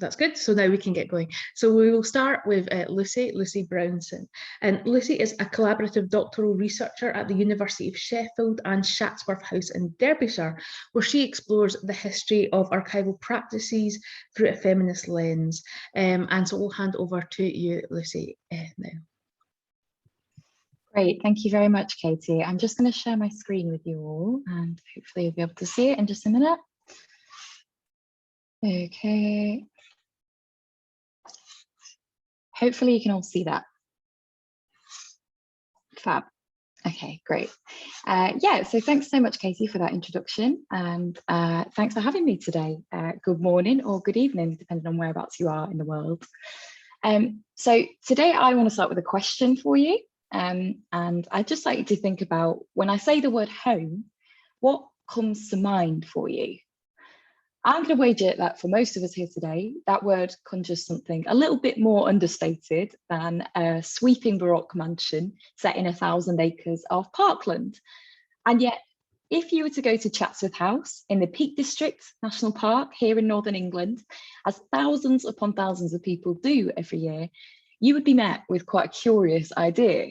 That's good. So now we can get going. So we will start with Lucy Brownson. And Lucy is a collaborative doctoral researcher at the University of Sheffield and Chatsworth House in Derbyshire, where she explores the history of archival practices through a feminist lens. And so we'll hand over to you, Lucy, now. Great, thank you very much, Katie. I'm just going to share my screen with you all, and hopefully you'll be able to see it in just a minute. Okay. Hopefully you can all see that. Fab. Okay, great. Yeah, so thanks so much, Katie, for that introduction, and thanks for having me today. Good morning or good evening, depending on whereabouts you are in the world. So today I want to start with a question for you. And I'd just like you to think about, when I say the word home, what comes to mind for you? I'm going to wager that for most of us here today, that word conjures something a little bit more understated than a sweeping Baroque mansion set in 1,000 acres of parkland. And yet, if you were to go to Chatsworth House in the Peak District National Park here in Northern England, as thousands upon thousands of people do every year, you would be met with quite a curious idea.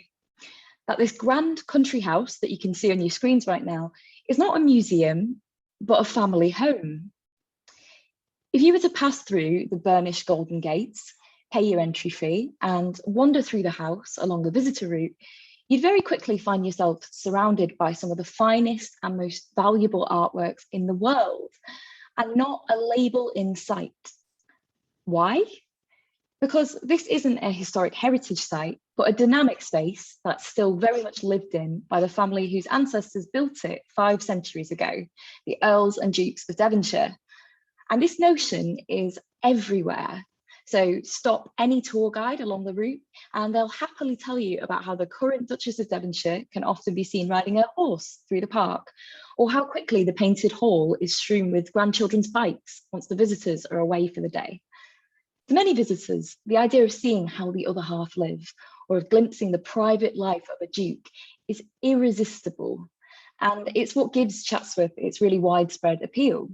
That this grand country house that you can see on your screens right now is not a museum, but a family home. If you were to pass through the burnished golden gates, pay your entry fee, and wander through the house along the visitor route, you'd very quickly find yourself surrounded by some of the finest and most valuable artworks in the world, and not a label in sight. Why? Because this isn't a historic heritage site, but a dynamic space that's still very much lived in by the family whose ancestors built it 5 centuries ago, the Earls and Dukes of Devonshire. And this notion is everywhere. So stop any tour guide along the route and they'll happily tell you about how the current Duchess of Devonshire can often be seen riding a horse through the park, or how quickly the painted hall is strewn with grandchildren's bikes once the visitors are away for the day. To many visitors, the idea of seeing how the other half live, or of glimpsing the private life of a duke, is irresistible. And it's what gives Chatsworth its really widespread appeal.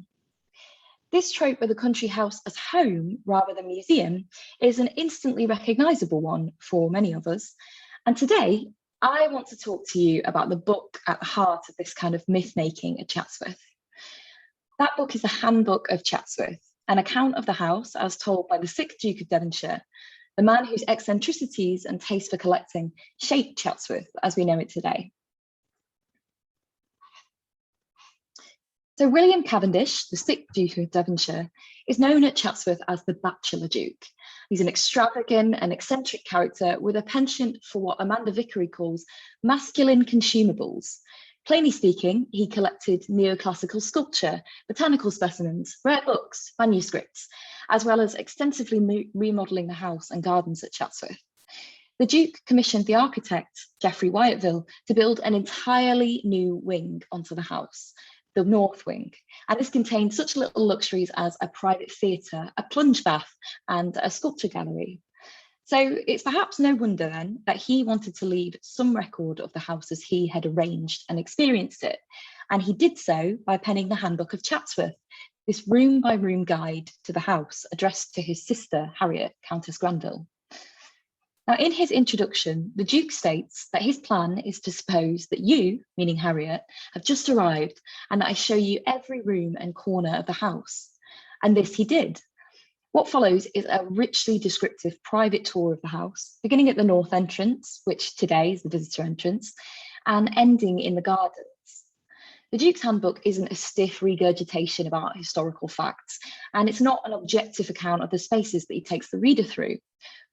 This trope of the country house as home rather than museum is an instantly recognisable one for many of us. And today, I want to talk to you about the book at the heart of this kind of myth-making at Chatsworth. That book is the Handbook of Chatsworth, an account of the house as told by the 6th Duke of Devonshire, the man whose eccentricities and taste for collecting shaped Chatsworth as we know it today. So William Cavendish, the 6th Duke of Devonshire, is known at Chatsworth as the Bachelor Duke. He's an extravagant and eccentric character with a penchant for what Amanda Vickery calls masculine consumables. Plainly speaking, he collected neoclassical sculpture, botanical specimens, rare books, manuscripts, as well as extensively remodelling the house and gardens at Chatsworth. The Duke commissioned the architect, Geoffrey Wyatville, to build an entirely new wing onto the house, the North Wing, and this contained such little luxuries as a private theatre, a plunge bath, and a sculpture gallery. So it's perhaps no wonder then that he wanted to leave some record of the house as he had arranged and experienced it. And he did so by penning the Handbook of Chatsworth, this room by room guide to the house addressed to his sister, Harriet, Countess Granville. Now, in his introduction, the Duke states that his plan is to suppose that you, meaning Harriet, have just arrived and that I show you every room and corner of the house. And this he did. What follows is a richly descriptive private tour of the house, beginning at the north entrance, which today is the visitor entrance, and ending in the gardens. The Duke's Handbook isn't a stiff regurgitation about historical facts, and it's not an objective account of the spaces that he takes the reader through.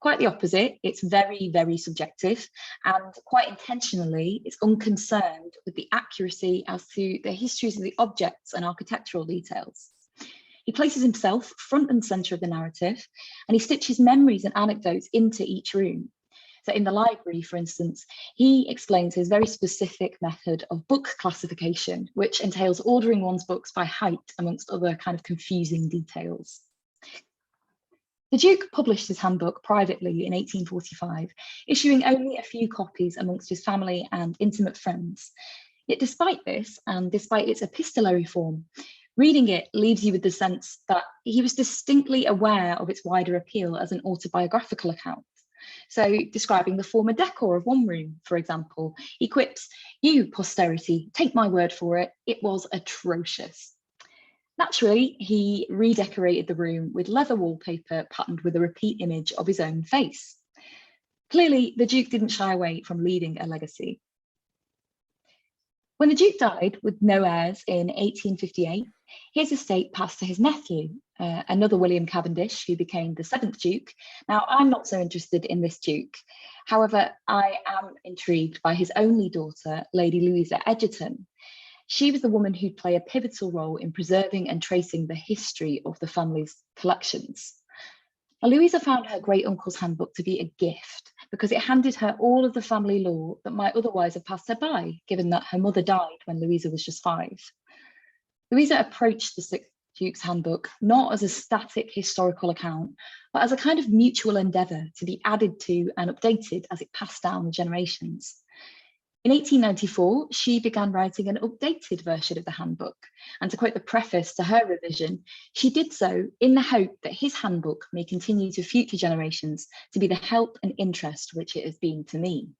Quite the opposite, it's very, very subjective, and quite intentionally, it's unconcerned with the accuracy as to the histories of the objects and architectural details. He places himself front and centre of the narrative, and he stitches memories and anecdotes into each room. So in the library, for instance, he explains his very specific method of book classification, which entails ordering one's books by height, amongst other kind of confusing details. The Duke published his handbook privately in 1845, issuing only a few copies amongst his family and intimate friends. Yet despite this, and despite its epistolary form, Reading it leaves you with the sense that he was distinctly aware of its wider appeal as an autobiographical account. So, describing the former decor of one room, for example, he quips, "You, posterity, take my word for it, it was atrocious." Naturally, he redecorated the room with leather wallpaper patterned with a repeat image of his own face. Clearly, the Duke didn't shy away from leaving a legacy. When the Duke died with no heirs in 1858, his estate passed to his nephew, another William Cavendish, who became the 7th Duke. Now, I'm not so interested in this Duke. However, I am intrigued by his only daughter, Lady Louisa Egerton. She was the woman who'd play a pivotal role in preserving and tracing the history of the family's collections. Now, Louisa found her great uncle's handbook to be a gift because it handed her all of the family lore that might otherwise have passed her by, given that her mother died when Louisa was just 5. Louisa approached the 6th Duke's handbook not as a static historical account, but as a kind of mutual endeavour to be added to and updated as it passed down the generations. In 1894, she began writing an updated version of the handbook, and to quote the preface to her revision, she did so in the hope that his handbook may continue to future generations to be the help and interest which it has been to me.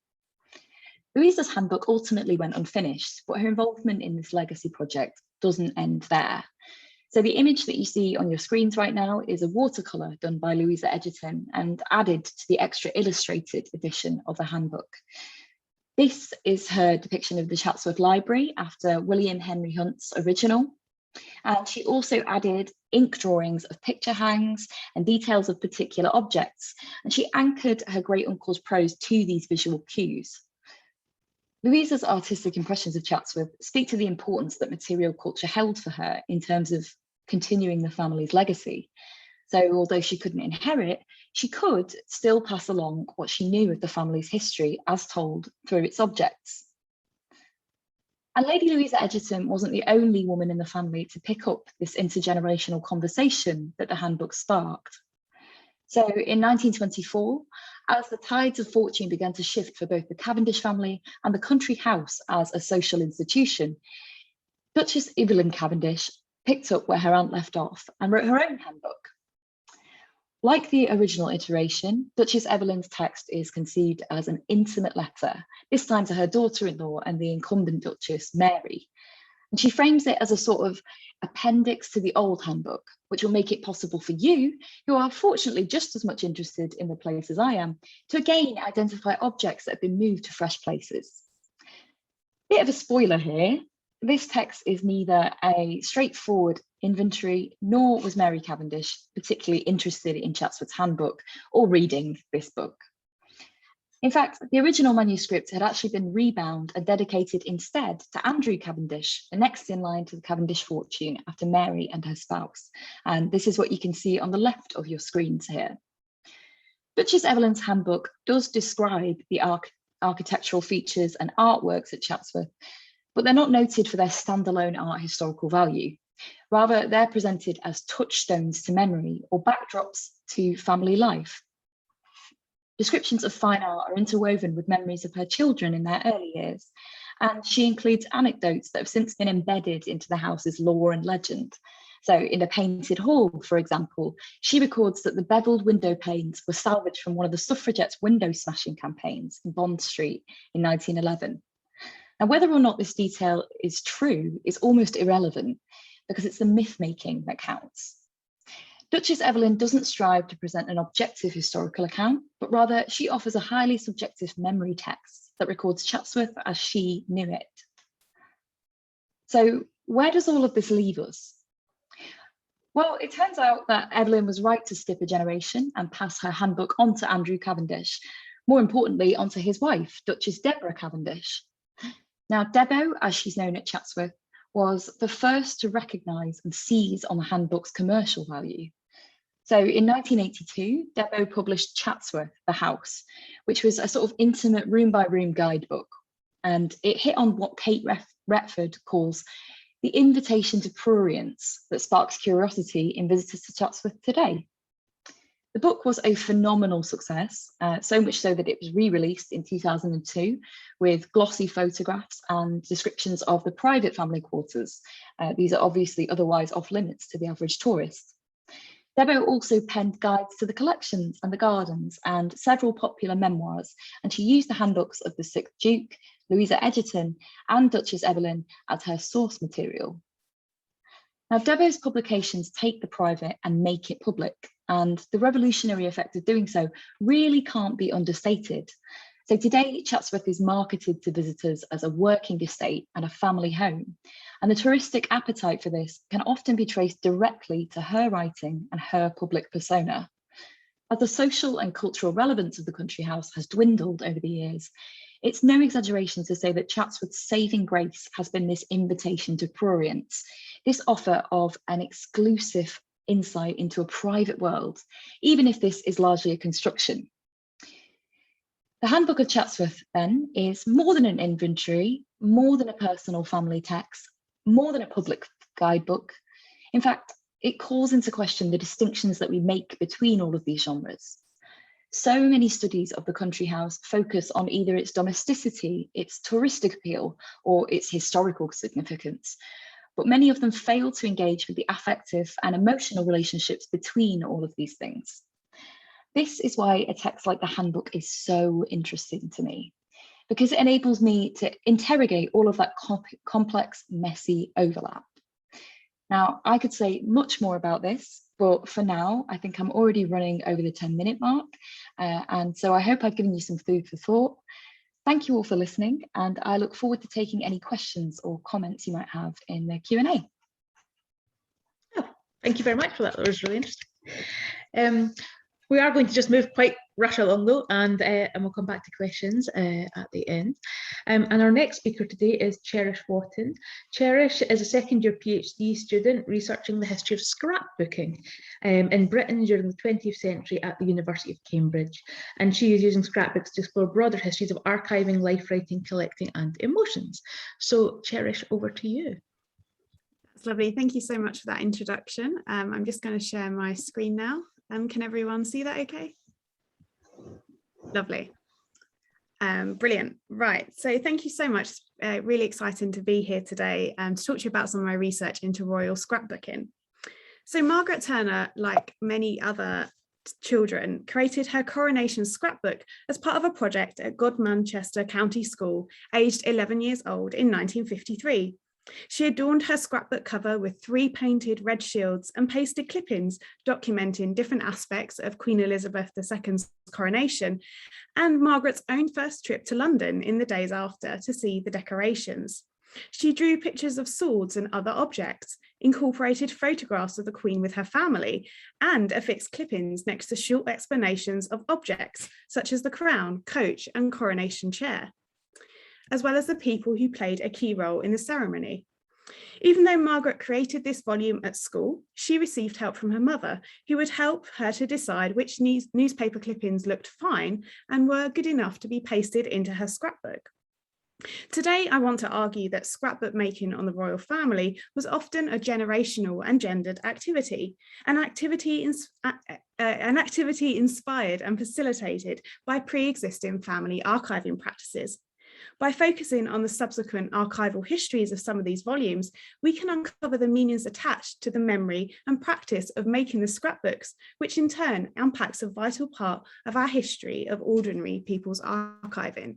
Louisa's handbook ultimately went unfinished, but her involvement in this legacy project doesn't end there. So the image that you see on your screens right now is a watercolour done by Louisa Egerton and added to the extra illustrated edition of the handbook. This is her depiction of the Chatsworth Library after William Henry Hunt's original. And she also added ink drawings of picture hangs and details of particular objects. And she anchored her great uncle's prose to these visual cues. Louisa's artistic impressions of Chatsworth speak to the importance that material culture held for her in terms of continuing the family's legacy. So although she couldn't inherit, she could still pass along what she knew of the family's history as told through its objects. And Lady Louisa Egerton wasn't the only woman in the family to pick up this intergenerational conversation that the handbook sparked. So in 1924, as the tides of fortune began to shift for both the Cavendish family and the country house as a social institution, Duchess Evelyn Cavendish picked up where her aunt left off and wrote her own handbook. Like the original iteration, Duchess Evelyn's text is conceived as an intimate letter, this time to her daughter-in-law and the incumbent Duchess, Mary. And she frames it as a sort of appendix to the old handbook, which will make it possible for you, who are fortunately just as much interested in the place as I am, to again identify objects that have been moved to fresh places. Bit of a spoiler here. This text is neither a straightforward inventory, nor was Mary Cavendish particularly interested in Chatsworth's handbook or reading this book. In fact, the original manuscript had actually been rebound and dedicated instead to Andrew Cavendish, the next in line to the Cavendish fortune after Mary and her spouse. And this is what you can see on the left of your screens here. Duchess Evelyn's handbook does describe the architectural features and artworks at Chatsworth, but they're not noted for their standalone art historical value. Rather, they're presented as touchstones to memory or backdrops to family life. Descriptions of fine art are interwoven with memories of her children in their early years, and she includes anecdotes that have since been embedded into the house's lore and legend. So in a painted hall, for example, she records that the beveled window panes were salvaged from one of the suffragettes' window smashing campaigns in Bond Street in 1911. Now, whether or not this detail is true is almost irrelevant because it's the myth-making that counts. Duchess Evelyn doesn't strive to present an objective historical account, but rather she offers a highly subjective memory text that records Chatsworth as she knew it. So where does all of this leave us? Well, it turns out that Evelyn was right to skip a generation and pass her handbook on to Andrew Cavendish, more importantly, onto his wife, Duchess Deborah Cavendish. Now, Debo, as she's known at Chatsworth, was the first to recognise and seize on the handbook's commercial value. So in 1982, Debo published Chatsworth, the House, which was a sort of intimate room-by-room guidebook. And it hit on what Kate Retford calls the invitation to prurience that sparks curiosity in visitors to Chatsworth today. The book was a phenomenal success, so much so that it was re-released in 2002 with glossy photographs and descriptions of the private family quarters. These are obviously otherwise off limits to the average tourist. Debo also penned guides to the collections and the gardens and several popular memoirs, and she used the handbooks of the 6th Duke, Louisa Egerton, and Duchess Evelyn as her source material. Now, Debo's publications take the private and make it public, and the revolutionary effect of doing so really can't be understated. So today, Chatsworth is marketed to visitors as a working estate and a family home. And the touristic appetite for this can often be traced directly to her writing and her public persona. As the social and cultural relevance of the country house has dwindled over the years, it's no exaggeration to say that Chatsworth's saving grace has been this invitation to prurience, this offer of an exclusive insight into a private world, even if this is largely a construction. The Handbook of Chatsworth, then, is more than an inventory, more than a personal family text, more than a public guidebook. In fact, it calls into question the distinctions that we make between all of these genres. So many studies of the country house focus on either its domesticity, its touristic appeal, or its historical significance, but many of them fail to engage with the affective and emotional relationships between all of these things. This is why a text like the Handbook is so interesting to me, because it enables me to interrogate all of that complex, messy overlap. Now, I could say much more about this, but for now, I think I'm already running over the 10-minute mark. And so I hope I've given you some food for thought. Thank you all for listening, and I look forward to taking any questions or comments you might have in the Q&A. Oh, thank you very much for that. That was really interesting. We are going to just rush along though, and we'll come back to questions at the end. And our next speaker today is Cherish Wotton. Cherish is a second-year PhD student researching the history of scrapbooking in Britain during the 20th century at the University of Cambridge. And she is using scrapbooks to explore broader histories of archiving, life writing, collecting, and emotions. So Cherish, over to you. That's lovely. Thank you so much for that introduction. I'm just going to share my screen now. Can everyone see that okay? Lovely. Brilliant. Right. So thank you so much. Really exciting to be here today to talk to you about some of my research into royal scrapbooking. So Margaret Turner, like many other children, created her coronation scrapbook as part of a project at Godmanchester County School, aged 11 years old in 1953. She adorned her scrapbook cover with 3 painted red shields and pasted clip-ins documenting different aspects of Queen Elizabeth II's coronation and Margaret's own first trip to London in the days after to see the decorations. She drew pictures of swords and other objects, incorporated photographs of the Queen with her family, and affixed clip-ins next to short explanations of objects such as the crown, coach, and coronation chair, as well as the people who played a key role in the ceremony. Even though Margaret created this volume at school, she received help from her mother, who would help her to decide which newspaper clip-ins looked fine and were good enough to be pasted into her scrapbook. Today, I want to argue that scrapbook making on the royal family was often a generational and gendered activity, an activity inspired and facilitated by pre-existing family archiving practices. By focusing on the subsequent archival histories of some of these volumes, we can uncover the meanings attached to the memory and practice of making the scrapbooks, which in turn unpacks a vital part of our history of ordinary people's archiving.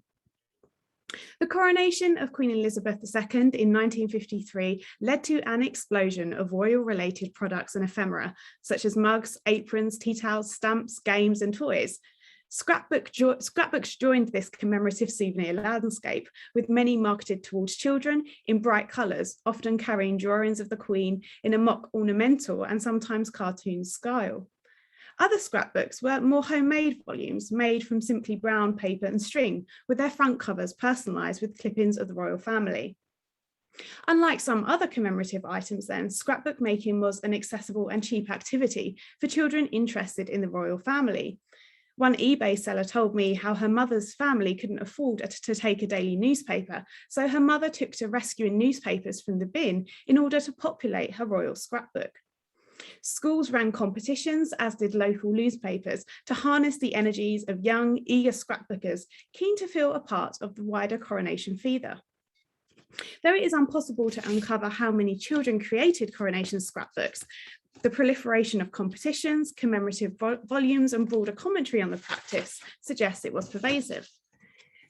The coronation of Queen Elizabeth II in 1953 led to an explosion of royal-related products and ephemera, such as mugs, aprons, tea towels, stamps, games, and toys. Scrapbooks joined this commemorative souvenir landscape, with many marketed towards children in bright colours, often carrying drawings of the Queen in a mock ornamental and sometimes cartoon style. Other scrapbooks were more homemade volumes made from simply brown paper and string, with their front covers personalised with clip-ins of the royal family. Unlike some other commemorative items then, scrapbook making was an accessible and cheap activity for children interested in the royal family. One eBay seller told me how her mother's family couldn't afford to take a daily newspaper, so her mother took to rescuing newspapers from the bin in order to populate her royal scrapbook. Schools ran competitions, as did local newspapers, to harness the energies of young, eager scrapbookers keen to feel a part of the wider coronation fever. Though it is impossible to uncover how many children created coronation scrapbooks, the proliferation of competitions, commemorative volumes, and broader commentary on the practice suggests it was pervasive.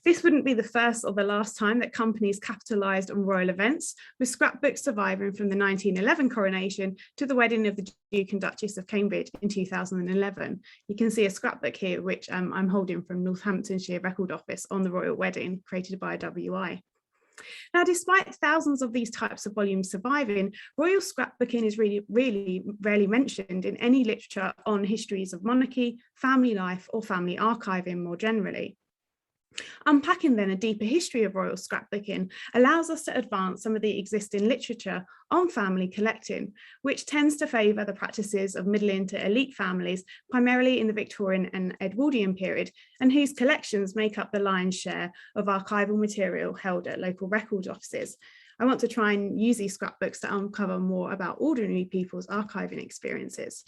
This wouldn't be the first or the last time that companies capitalised on royal events, with scrapbooks surviving from the 1911 coronation to the wedding of the Duke and Duchess of Cambridge in 2011. You can see a scrapbook here, which I'm holding from Northamptonshire Record Office on the royal wedding, created by WI. Now, despite thousands of these types of volumes surviving, royal scrapbooking is really rarely mentioned in any literature on histories of monarchy, family life, or family archiving more generally. Unpacking then a deeper history of royal scrapbooking allows us to advance some of the existing literature on family collecting, which tends to favour the practices of middling to elite families, primarily in the Victorian and Edwardian period, and whose collections make up the lion's share of archival material held at local record offices. I want to try and use these scrapbooks to uncover more about ordinary people's archiving experiences.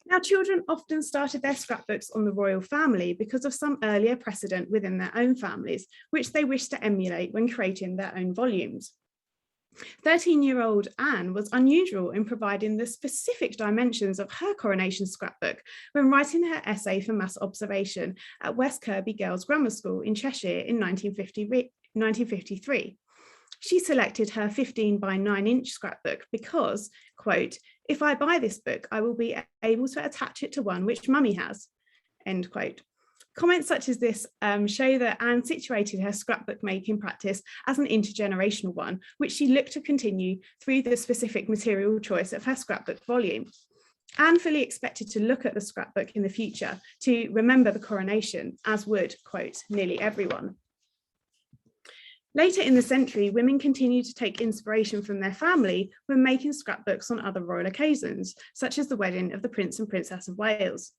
Now, children often started their scrapbooks on the royal family because of some earlier precedent within their own families, which they wished to emulate when creating their own volumes. 13-year-old Anne was unusual in providing the specific dimensions of her coronation scrapbook when writing her essay for mass observation at West Kirby Girls' Grammar School in Cheshire in 1953. She selected her 15 by 9-inch scrapbook because, quote, "If I buy this book, I will be able to attach it to one which mummy has," end quote. Comments such as this show that Anne situated her scrapbook making practice as an intergenerational one, which she looked to continue through the specific material choice of her scrapbook volume. Anne fully expected to look at the scrapbook in the future to remember the coronation, as would, quote, "nearly everyone." Later in the century, women continued to take inspiration from their family when making scrapbooks on other royal occasions, such as the wedding of the Prince and Princess of Wales.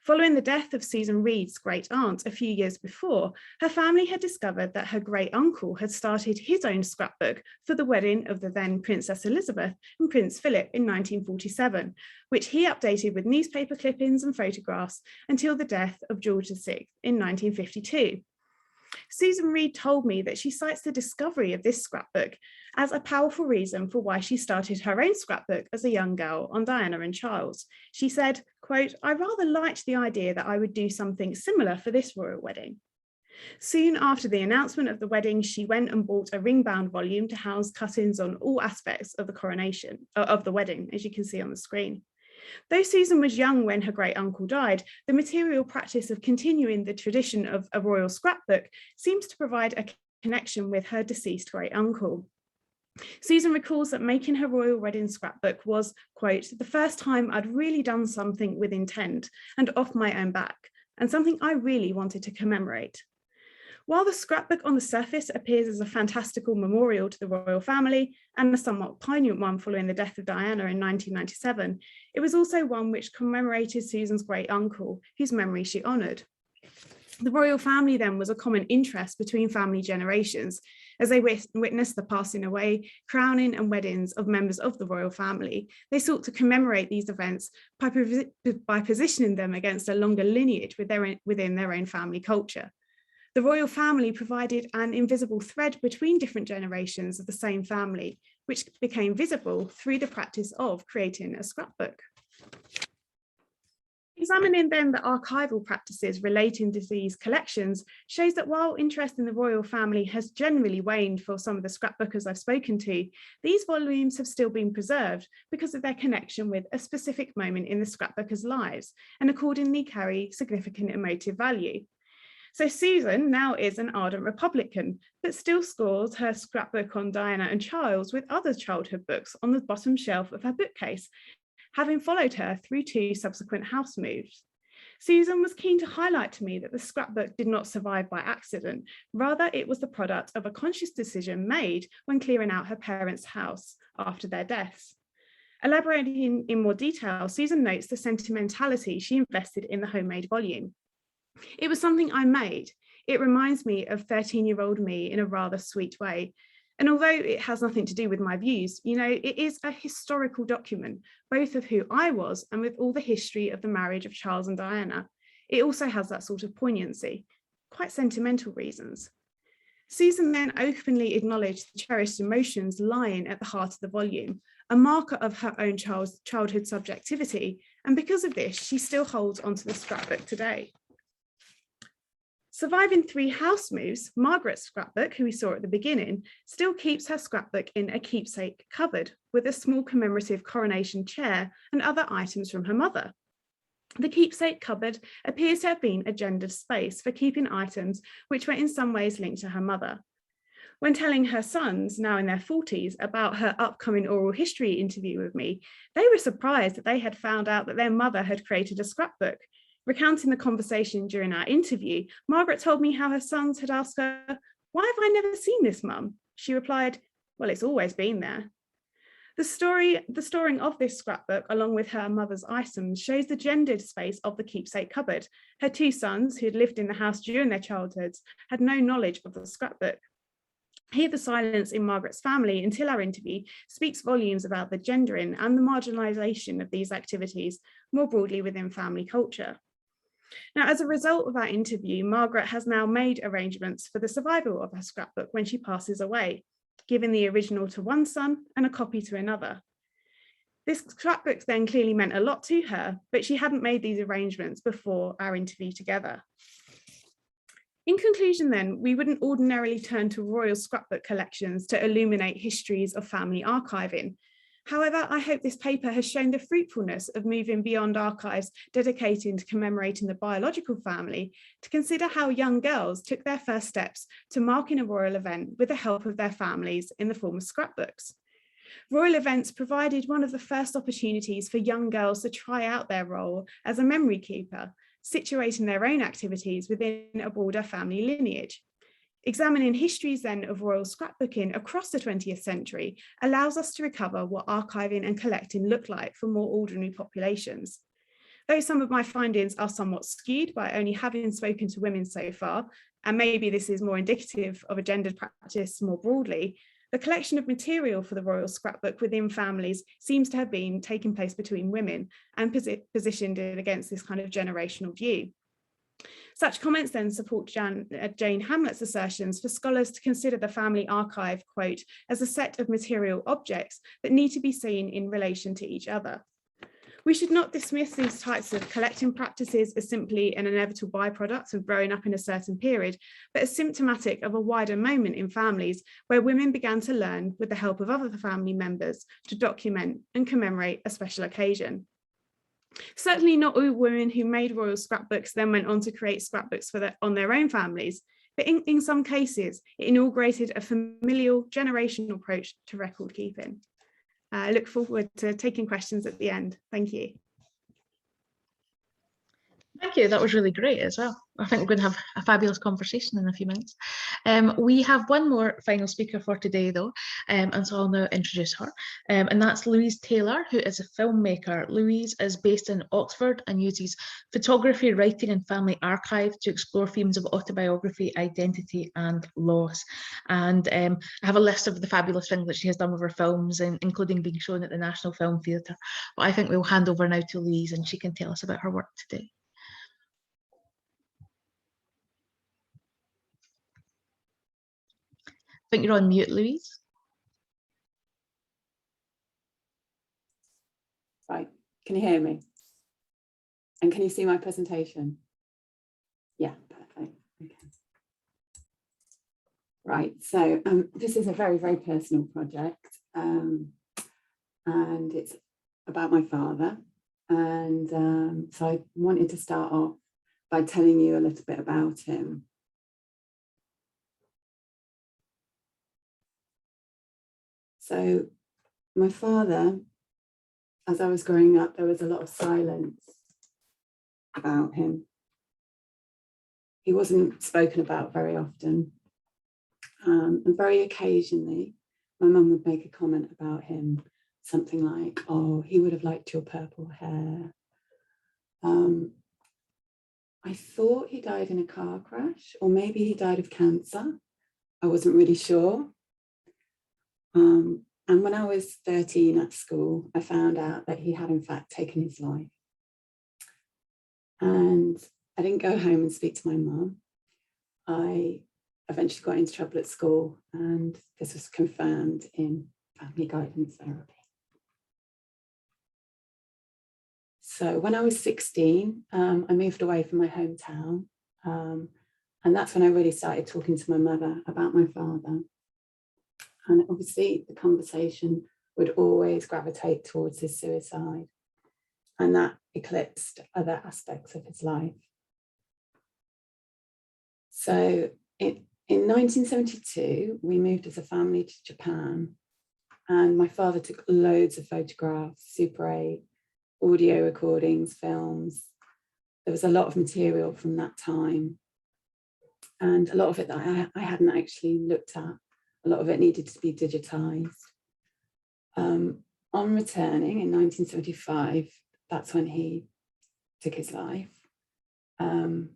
Following the death of Susan Reed's great aunt a few years before, her family had discovered that her great uncle had started his own scrapbook for the wedding of the then Princess Elizabeth and Prince Philip in 1947, which he updated with newspaper clippings and photographs until the death of George VI in 1952. Susan Reed told me that she cites the discovery of this scrapbook as a powerful reason for why she started her own scrapbook as a young girl on Diana and Charles. She said, quote, "I rather liked the idea that I would do something similar for this royal wedding." Soon after the announcement of the wedding, she went and bought a ring-bound volume to house cut-ins on all aspects of the coronation, of the wedding, as you can see on the screen. Though Susan was young when her great uncle died, the material practice of continuing the tradition of a royal scrapbook seems to provide a connection with her deceased great uncle. Susan recalls that making her royal wedding scrapbook was, quote, "the first time I'd really done something with intent and off my own back, and something I really wanted to commemorate." While the scrapbook on the surface appears as a fantastical memorial to the royal family and a somewhat poignant one following the death of Diana in 1997, it was also one which commemorated Susan's great uncle, whose memory she honoured. The royal family then was a common interest between family generations as they witnessed the passing away, crowning and weddings of members of the royal family. They sought to commemorate these events by positioning them against a longer lineage within their own family culture. The royal family provided an invisible thread between different generations of the same family, which became visible through the practice of creating a scrapbook. Examining then the archival practices relating to these collections shows that while interest in the royal family has generally waned for some of the scrapbookers I've spoken to, these volumes have still been preserved because of their connection with a specific moment in the scrapbookers' lives and accordingly carry significant emotive value. So Susan now is an ardent Republican, but still scores her scrapbook on Diana and Charles with other childhood books on the bottom shelf of her bookcase, having followed her through 2 subsequent house moves. Susan was keen to highlight to me that the scrapbook did not survive by accident. Rather, it was the product of a conscious decision made when clearing out her parents' house after their deaths. Elaborating in more detail, Susan notes the sentimentality she invested in the homemade volume. "It was something I made. It reminds me of 13-year-old me in a rather sweet way. And although it has nothing to do with my views, you know, it is a historical document, both of who I was and with all the history of the marriage of Charles and Diana. It also has that sort of poignancy, quite sentimental reasons. Susan then openly acknowledged the cherished emotions lying at the heart of the volume, a marker of her own childhood subjectivity, and because of this, she still holds onto the scrapbook today. Surviving 3 house moves, Margaret's scrapbook, who we saw at the beginning, still keeps her scrapbook in a keepsake cupboard with a small commemorative coronation chair and other items from her mother. The keepsake cupboard appears to have been a gendered space for keeping items which were in some ways linked to her mother. When telling her sons, now in their 40s, about her upcoming oral history interview with me, they were surprised that they had found out that their mother had created a scrapbook. Recounting the conversation during our interview, Margaret told me how her sons had asked her, "Why have I never seen this, Mum?" She replied, "Well, it's always been there." The storing of this scrapbook, along with her mother's items, shows the gendered space of the keepsake cupboard. Her 2 sons, who had lived in the house during their childhoods, had no knowledge of the scrapbook. Here, the silence in Margaret's family until our interview speaks volumes about the gendering and the marginalisation of these activities more broadly within family culture. Now, as a result of our interview, Margaret has now made arrangements for the survival of her scrapbook when she passes away, giving the original to one son and a copy to another. This scrapbook then clearly meant a lot to her, but she hadn't made these arrangements before our interview together. In conclusion then, we wouldn't ordinarily turn to royal scrapbook collections to illuminate histories of family archiving. However, I hope this paper has shown the fruitfulness of moving beyond archives dedicated to commemorating the biological family to consider how young girls took their first steps to marking a royal event with the help of their families in the form of scrapbooks. Royal events provided one of the first opportunities for young girls to try out their role as a memory keeper, situating their own activities within a broader family lineage. Examining histories then of royal scrapbooking across the 20th century allows us to recover what archiving and collecting look like for more ordinary populations. Though some of my findings are somewhat skewed by only having spoken to women so far, and maybe this is more indicative of a gendered practice more broadly, the collection of material for the royal scrapbook within families seems to have been taking place between women and positioned against this kind of generational view. Such comments then support Jane Hamlet's assertions for scholars to consider the family archive, quote, as a set of material objects that need to be seen in relation to each other. We should not dismiss these types of collecting practices as simply an inevitable byproduct of growing up in a certain period, but as symptomatic of a wider moment in families where women began to learn, with the help of other family members, to document and commemorate a special occasion. Certainly not all women who made royal scrapbooks then went on to create scrapbooks on their own families, but in some cases, it inaugurated a familial generational approach to record keeping. I look forward to taking questions at the end. Thank you. Thank you, that was really great as well. I think we're going to have a fabulous conversation in a few minutes. We have one more final speaker for today though, and so I'll now introduce her. And that's Louise Taylor, who is a filmmaker. Louise is based in Oxford and uses photography, writing and family archive to explore themes of autobiography, identity and loss. And I have a list of the fabulous things that she has done with her films, including being shown at the National Film Theatre. But I think we'll hand over now to Louise and she can tell us about her work today. I think you're on mute, Louise. Right, can you hear me? And can you see my presentation? Yeah, perfect. Okay. Right, so this is a very, very personal project, and it's about my father. And so I wanted to start off by telling you a little bit about him. So my father, as I was growing up, there was a lot of silence about him. He wasn't spoken about very often. And very occasionally, my mum would make a comment about him, something like, "Oh, he would have liked your purple hair." I thought he died in a car crash, or maybe he died of cancer. I wasn't really sure. And when I was 13 at school, I found out that he had in fact taken his life. And I didn't go home and speak to my mum. I eventually got into trouble at school, and this was confirmed in family guidance therapy. So when I was 16, I moved away from my hometown. And that's when I really started talking to my mother about my father. And obviously the conversation would always gravitate towards his suicide, and that eclipsed other aspects of his life. So in 1972, we moved as a family to Japan, and my father took loads of photographs, Super 8, audio recordings, films. There was a lot of material from that time, and a lot of it that I hadn't actually looked at. A lot of it needed to be digitized. On returning in 1975, that's when he took his life. And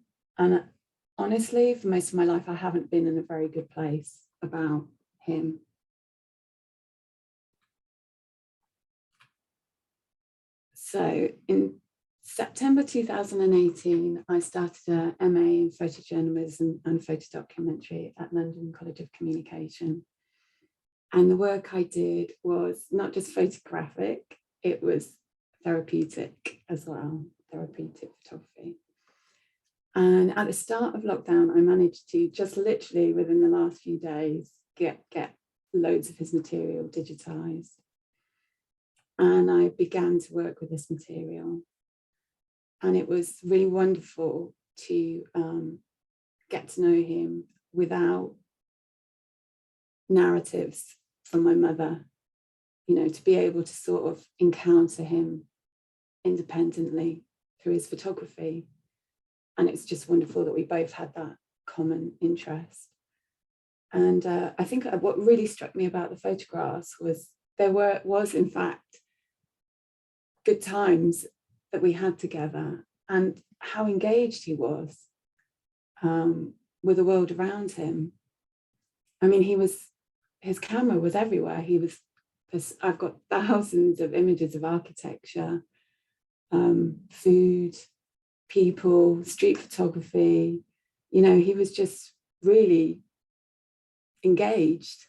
honestly, for most of my life, I haven't been in a very good place about him. So in September 2018, I started a MA in photojournalism and photodocumentary at London College of Communication. And the work I did was not just photographic, it was therapeutic as well, therapeutic photography. And at the start of lockdown, I managed to just literally within the last few days get loads of his material digitized. And I began to work with this material. And it was really wonderful to get to know him without narratives from my mother, you know, to be able to sort of encounter him independently through his photography. And it's just wonderful that we both had that common interest. And I think what really struck me about the photographs was was in fact good times that we had together, and how engaged he was with the world around him. I mean, his camera was everywhere. I've got thousands of images of architecture, food, people, street photography. You know, he was just really engaged.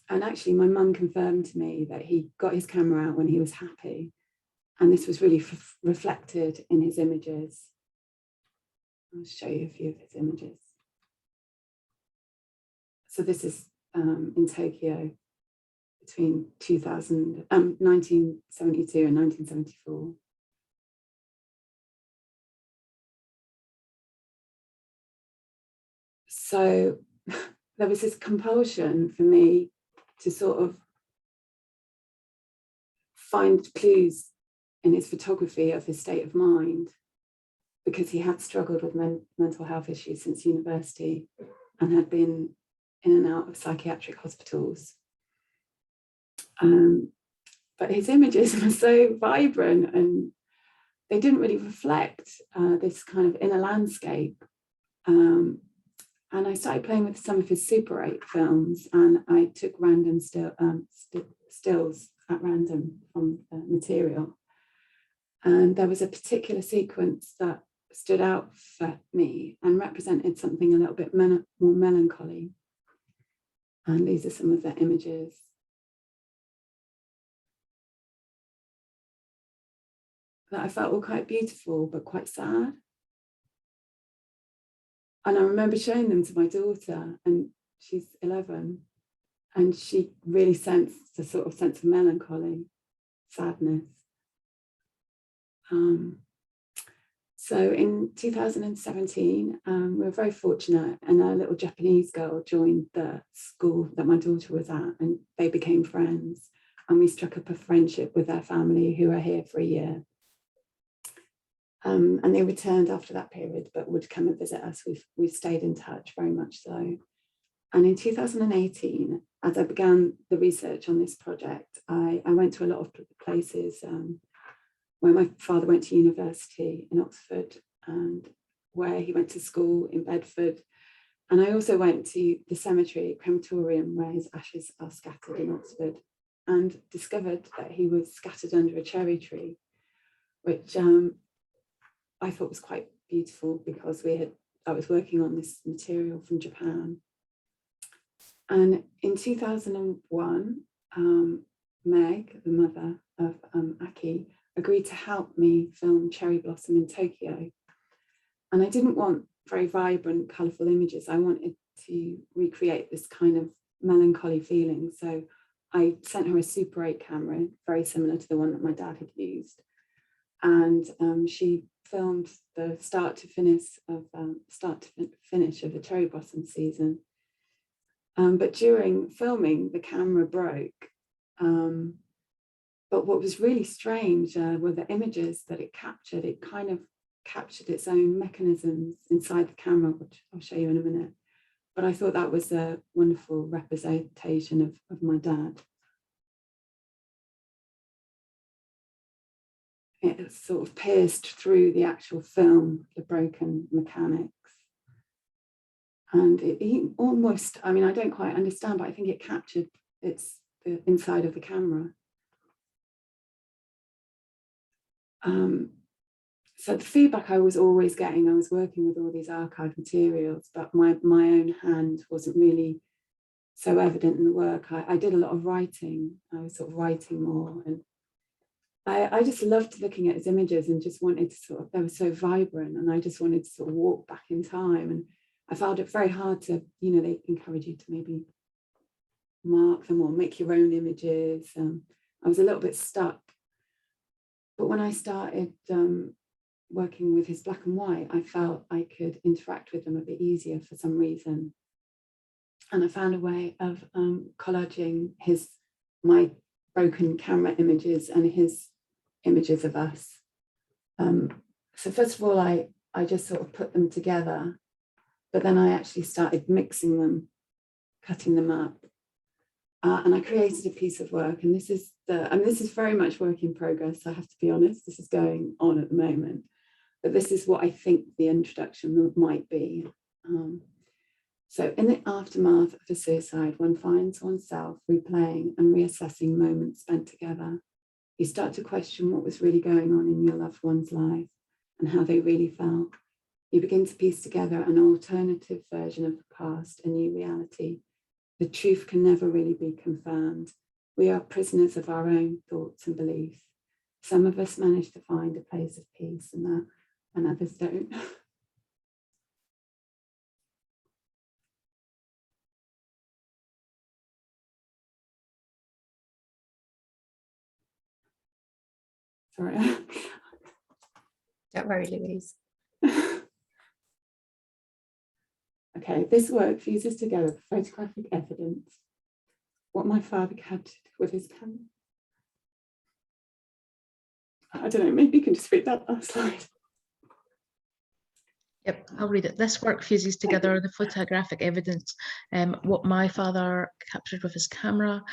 And actually, my mum confirmed to me that he got his camera out when he was happy. And this was really reflected in his images. I'll show you a few of his images. So this is in Tokyo between 1972 and 1974. So there was this compulsion for me to sort of find clues in his photography of his state of mind, because he had struggled with mental health issues since university and had been in and out of psychiatric hospitals. But his images were so vibrant, and they didn't really reflect this kind of inner landscape. And I started playing with some of his Super 8 films, and I took random stills at random from the material. And there was a particular sequence that stood out for me and represented something a little bit more melancholy. And these are some of the images. That I felt were quite beautiful, but quite sad. And I remember showing them to my daughter, and she's 11, and she really sensed a sort of sense of melancholy, sadness. So in 2017, we were very fortunate, and a little Japanese girl joined the school that my daughter was at, and they became friends, and we struck up a friendship with their family, who are here for a year. And they returned after that period, but would come and visit us. We've stayed in touch, very much so. And in 2018, as I began the research on this project, I went to a lot of places where my father went to university in Oxford, and where he went to school in Bedford, And I also went to the cemetery, crematorium, where his ashes are scattered in Oxford, and discovered that he was scattered under a cherry tree, which I thought was quite beautiful, because I was working on this material from Japan. And in 2001, Meg, the mother of Aki, agreed to help me film cherry blossom in Tokyo. And I didn't want very vibrant, colourful images. I wanted to recreate this kind of melancholy feeling. So I sent her a Super 8 camera, very similar to the one that my dad had used. And she filmed the start to finish of the cherry blossom season. But during filming, the camera broke. But what was really strange were the images that it captured. It kind of captured its own mechanisms inside the camera, which I'll show you in a minute. But I thought that was a wonderful representation of my dad. It sort of pierced through the actual film, the broken mechanics. And he almost, I mean, I don't quite understand, but I think it captured the inside of the camera. So the feedback I was always getting, I was working with all these archive materials, but my own hand wasn't really so evident in the work. I did a lot of writing. I was sort of writing more, and I just loved looking at his images and just wanted to sort of, they were so vibrant, and I just wanted to sort of walk back in time. And I found it very hard to, you know, they encourage you to maybe mark them or make your own images. I was a little bit stuck. But when I started working with his black and white, I felt I could interact with them a bit easier for some reason. And I found a way of collaging my broken camera images and his images of us. So first of all, I just sort of put them together, but then I actually started mixing them, cutting them up. And I created a piece of work, and this is very much work in progress, I have to be honest. This is going on at the moment, but this is what I think the introduction might be. So in the aftermath of a suicide, one finds oneself replaying and reassessing moments spent together. You start to question what was really going on in your loved one's life and how they really felt. You begin to piece together an alternative version of the past, a new reality. The truth can never really be confirmed. We are prisoners of our own thoughts and beliefs. Some of us manage to find a place of peace and others don't. Sorry. Don't worry, Louise. Okay, this work fuses together the photographic evidence, what my father captured with his camera. I don't know, maybe you can just read that last slide. Yep, I'll read it. This work fuses together the photographic evidence, what my father captured with his camera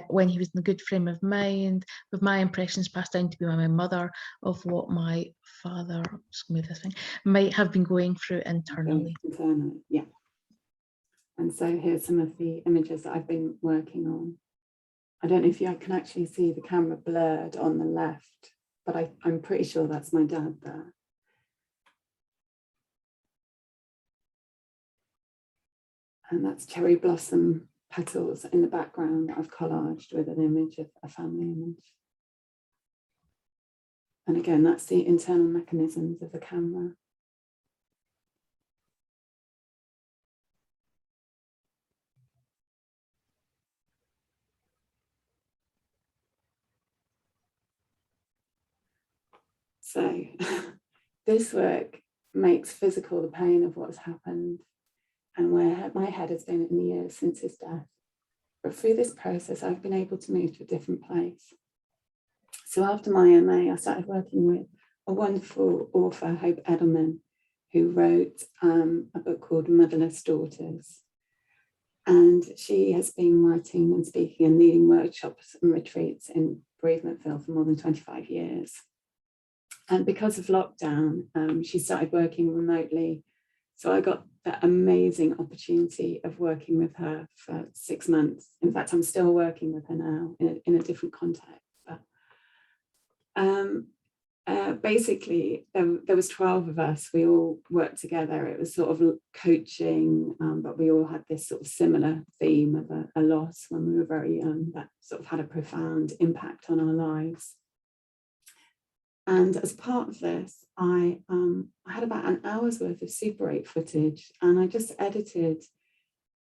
when he was in a good frame of mind, with my impressions passed down to me by my mother of what my father, just move this thing, might have been going through internally. Internally, yeah. And so here's some of the images that I've been working on. I don't know if you can actually see the camera blurred on the left, but I'm pretty sure that's my dad there. And that's cherry blossom petals in the background that I've collaged with an image of a family image. And again, that's the internal mechanisms of the camera. So this work makes physical the pain of what's happened and where my head has been in the years since his death. But through this process, I've been able to move to a different place. So after my MA, I started working with a wonderful author, Hope Edelman, who wrote a book called Motherless Daughters. And she has been writing and speaking and leading workshops and retreats in Bereavement for more than 25 years. And because of lockdown, she started working remotely So I got that amazing opportunity of working with her for 6 months. In fact, I'm still working with her now in a different context. But basically, there was 12 of us. We all worked together. It was sort of coaching, but we all had this sort of similar theme of a loss when we were very young that sort of had a profound impact on our lives. And as part of this, I had about an hour's worth of Super 8 footage, and I just edited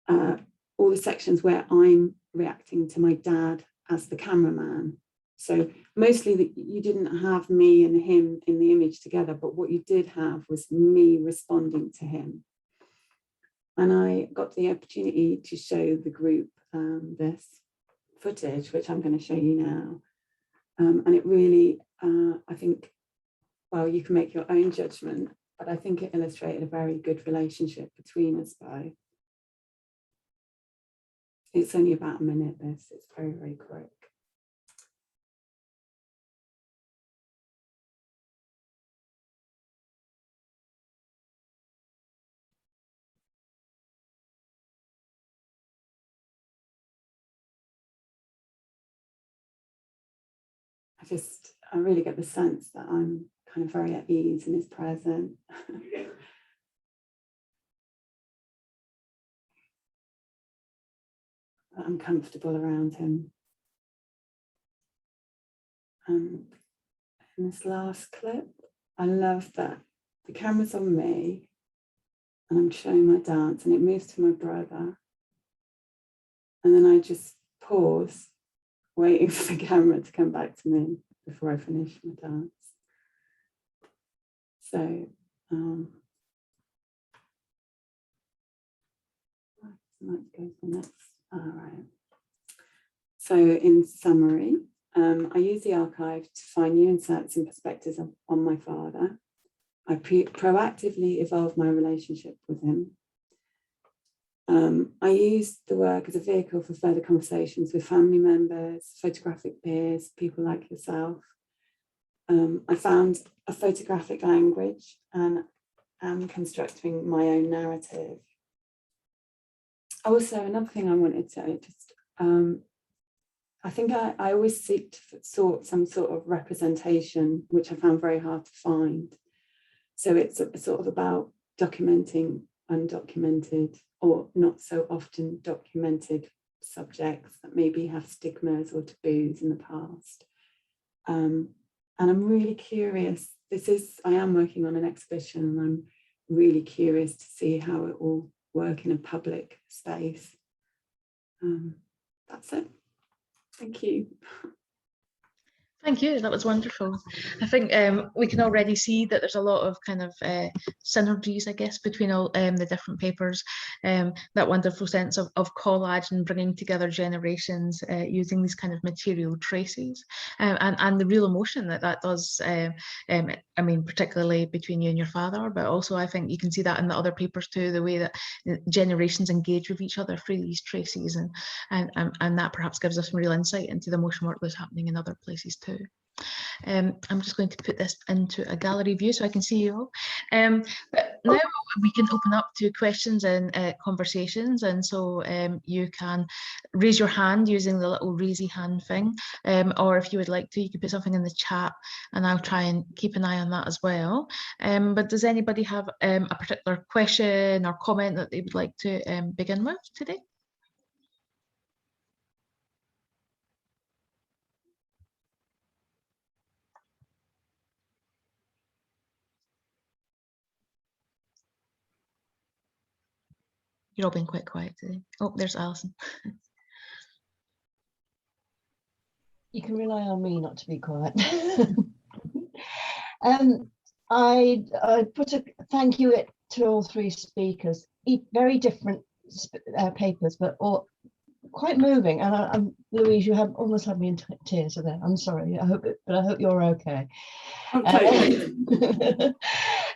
all the sections where I'm reacting to my dad as the cameraman. So mostly you didn't have me and him in the image together, but what you did have was me responding to him. And I got the opportunity to show the group this footage, which I'm going to show you now. And it really, I think, well, you can make your own judgment, but I think it illustrated a very good relationship between us both. It's only about a minute, this. It's very, very quick. I really get the sense that I'm kind of very at ease in his presence. I'm comfortable around him. And in this last clip, I love that the camera's on me and I'm showing my dance and it moves to my brother. And then I just pause, waiting for the camera to come back to me before I finish my dance. So, let's go to the next. All right. So in summary, I use the archive to find new insights and perspectives on my father. I proactively evolved my relationship with him. I used the work as a vehicle for further conversations with family members, photographic peers, people like yourself. I found a photographic language and am constructing my own narrative. Also, another thing I wanted to just, I think I always seek to sort some sort of representation, which I found very hard to find. So it's sort of about documenting undocumented or not so often documented subjects that maybe have stigmas or taboos in the past. And I'm really curious, I am working on an exhibition and I'm really curious to see how it will work in a public space. That's it. Thank you. Thank you, that was wonderful. I think we can already see that there's a lot of kind of synergies, I guess, between all the different papers. That wonderful sense of collage and bringing together generations using these kind of material traces, and the real emotion that does, I mean, particularly between you and your father, but also I think you can see that in the other papers too, the way that generations engage with each other through these traces, and that perhaps gives us some real insight into the emotion work that's happening in other places too. I'm just going to put this into a gallery view so I can see you all. But now we can open up to questions and conversations, and so you can raise your hand using the little raisey hand thing, or if you would like to, you can put something in the chat and I'll try and keep an eye on that as well. But does anybody have a particular question or comment that they would like to begin with today? You're all being quite quiet today. Oh, there's Alison. You can rely on me not to be quiet. I put a thank you to all three speakers. Very different papers, but all quite moving. And Louise, you have almost had me in tears there. I'm sorry. I hope you're okay.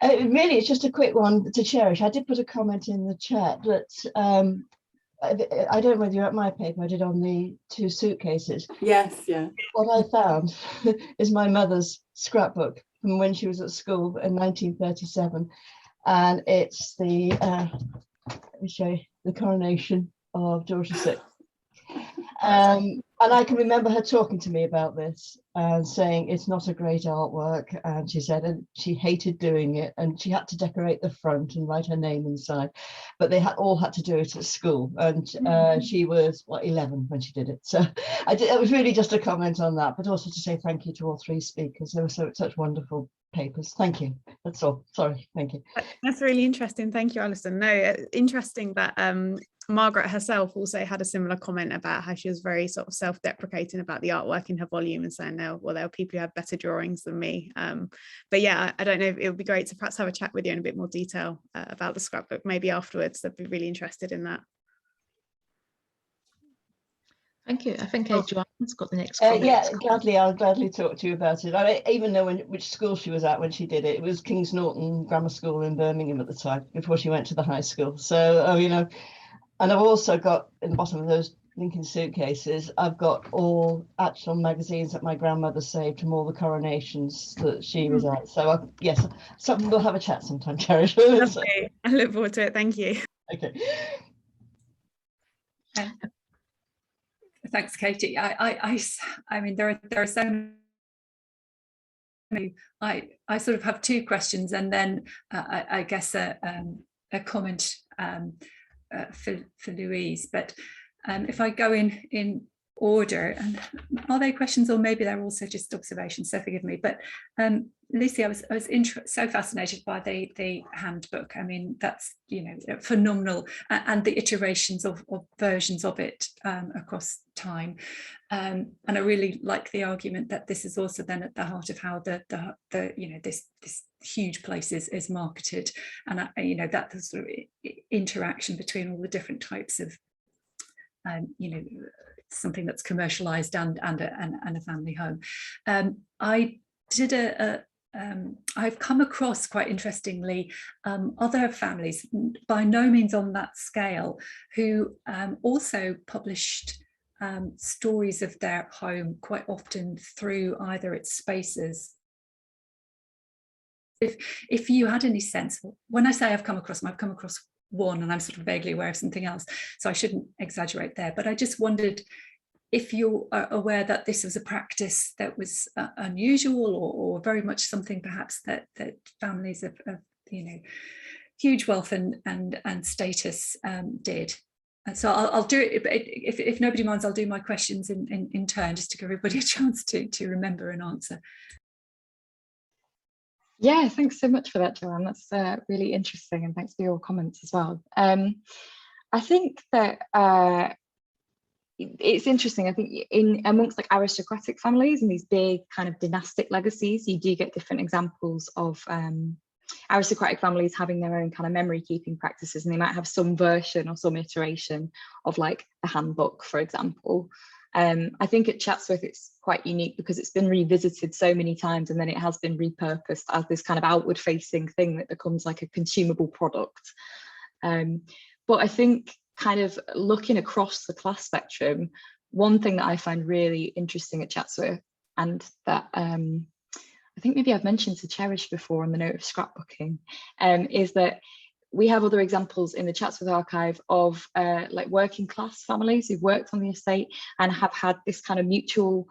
Really, it's just a quick one to cherish. I did put a comment in the chat that I don't know whether you're at my paper I did on the 2 suitcases. Yes, yeah. What I found is my mother's scrapbook from when she was at school in 1937. and it's the let me show you, the coronation of George VI. And I can remember her talking to me about this and saying it's not a great artwork, and she said and she hated doing it, and she had to decorate the front and write her name inside, but they all had to do it at school, and she was 11 when she did it. So it was really just a comment on that, but also to say thank you to all three speakers. They were such wonderful papers. Thank you. That's all. Sorry. Thank you. That's really interesting. Thank you, Alison. No, interesting that Margaret herself also had a similar comment about how she was very sort of self-deprecating about the artwork in her volume and saying, no, well, there are people who have better drawings than me. But yeah, I don't know if it would be great to perhaps have a chat with you in a bit more detail about the scrapbook, maybe afterwards. I'd be really interested in that. Thank you. I think Joanne's got the next comment. Yeah, I'll gladly talk to you about it. I even know which school she was at when she did it. It was King's Norton Grammar School in Birmingham at the time, before she went to the high school. So, you know, and I've also got in the bottom of those Lincoln suitcases, I've got all actual magazines that my grandmother saved from all the coronations that she was at. So yes, we'll have a chat sometime, Cherish. Lovely. I look forward to it. Thank you. Okay. Thanks, Katie. I mean, there are so many. I sort of have two questions, and then I guess a comment for Louise. But if I go in order, and are they questions, or maybe they're also just observations? So forgive me. But Lucy, I was so fascinated by the handbook. I mean, that's, you know, phenomenal, and the iterations of versions of it across time. And I really like the argument that this is also then at the heart of how the you know, this huge place is marketed, and you know, that the sort of interaction between all the different types of you know, something that's commercialized and a family home. I did I've come across, quite interestingly, other families, by no means on that scale, who also published stories of their home, quite often through either its spaces. If you had any sense, when I say I've come across them, I've come across one, and I'm sort of vaguely aware of something else, so I shouldn't exaggerate there. But I just wondered if you are aware that this was a practice that was unusual, or very much something perhaps that families of you know, huge wealth and status did. And so I'll do it, if nobody minds, I'll do my questions in turn, just to give everybody a chance to remember and answer. Yeah, thanks so much for that, Joanne. That's really interesting, and thanks for your comments as well. I think that it's interesting. I think amongst like aristocratic families and these big kind of dynastic legacies, you do get different examples of aristocratic families having their own kind of memory keeping practices, and they might have some version or some iteration of like the handbook, for example. I think at Chatsworth it's quite unique because it's been revisited so many times, and then it has been repurposed as this kind of outward facing thing that becomes like a consumable product. But I think kind of looking across the class spectrum, one thing that I find really interesting at Chatsworth, and that I think maybe I've mentioned to Cherish before on the note of scrapbooking, is that we have other examples in the Chatsworth archive of like working class families who've worked on the estate and have had this kind of mutual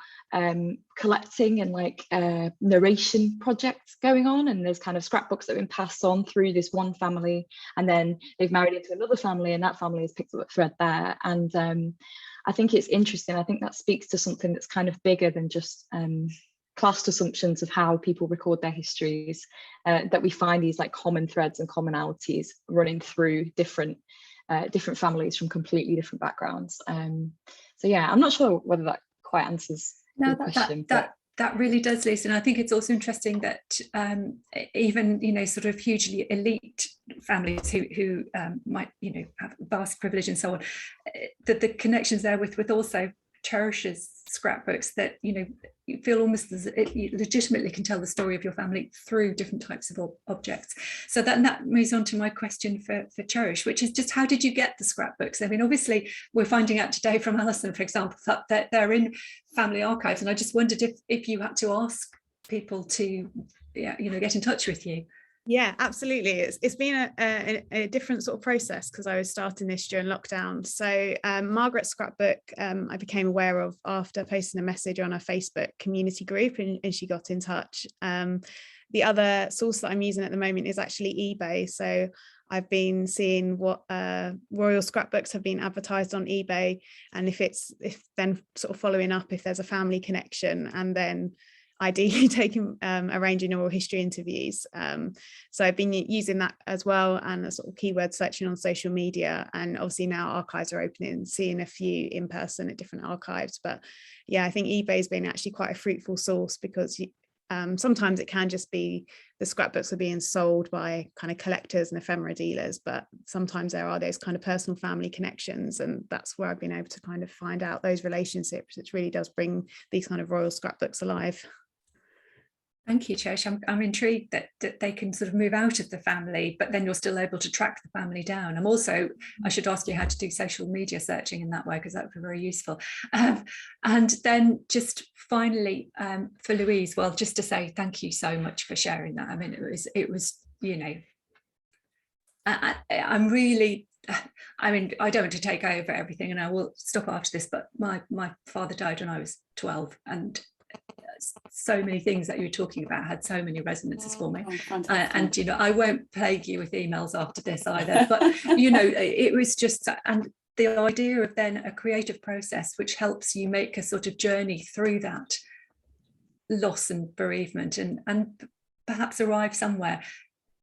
collecting and like narration projects going on, and there's kind of scrapbooks that have been passed on through this one family, and then they've married into another family, and that family has picked up a thread there. And I think it's interesting. I think that speaks to something that's kind of bigger than just classed assumptions of how people record their histories, that we find these like common threads and commonalities running through different families from completely different backgrounds. So yeah, I'm not sure whether that quite answers your question. That really does, Lisa. And I think it's also interesting that even, you know, sort of hugely elite families who might, you know, have vast privilege and so on, that the connections there with also Cherish's scrapbooks, that, you know, you feel almost as it, you legitimately can tell the story of your family through different types of objects. So that moves on to my question for Cherish, which is just, how did you get the scrapbooks? I mean, obviously we're finding out today from Alison, for example, that they're in family archives, and I just wondered if you had to ask people to, yeah, you know, get in touch with you. Yeah, absolutely. It's been a different sort of process because I was starting this during lockdown. So Margaret's scrapbook I became aware of after posting a message on a Facebook community group, and she got in touch. The other source that I'm using at the moment is actually eBay. So I've been seeing what royal scrapbooks have been advertised on eBay, and if then sort of following up if there's a family connection, and then ideally taking arranging oral history interviews. So I've been using that as well, and a sort of keyword searching on social media, and obviously now archives are opening, seeing a few in person at different archives. But yeah, I think eBay's been actually quite a fruitful source, because sometimes it can just be the scrapbooks are being sold by kind of collectors and ephemera dealers, but sometimes there are those kind of personal family connections, and that's where I've been able to kind of find out those relationships, which really does bring these kind of royal scrapbooks alive. Thank you, Cherish. I'm intrigued that they can sort of move out of the family, but then you're still able to track the family down. I should ask you how to do social media searching in that way, because that would be very useful. And then just finally, for Louise, well, just to say thank you so much for sharing that. I mean, it was, you know, I'm really, I mean, I don't want to take over everything, and I will stop after this, but my father died when I was 12, and so many things that you were talking about had so many resonances for me. And, you know, I won't plague you with emails after this either, but, you know, it was just, and the idea of then a creative process which helps you make a sort of journey through that loss and bereavement, and perhaps arrive somewhere.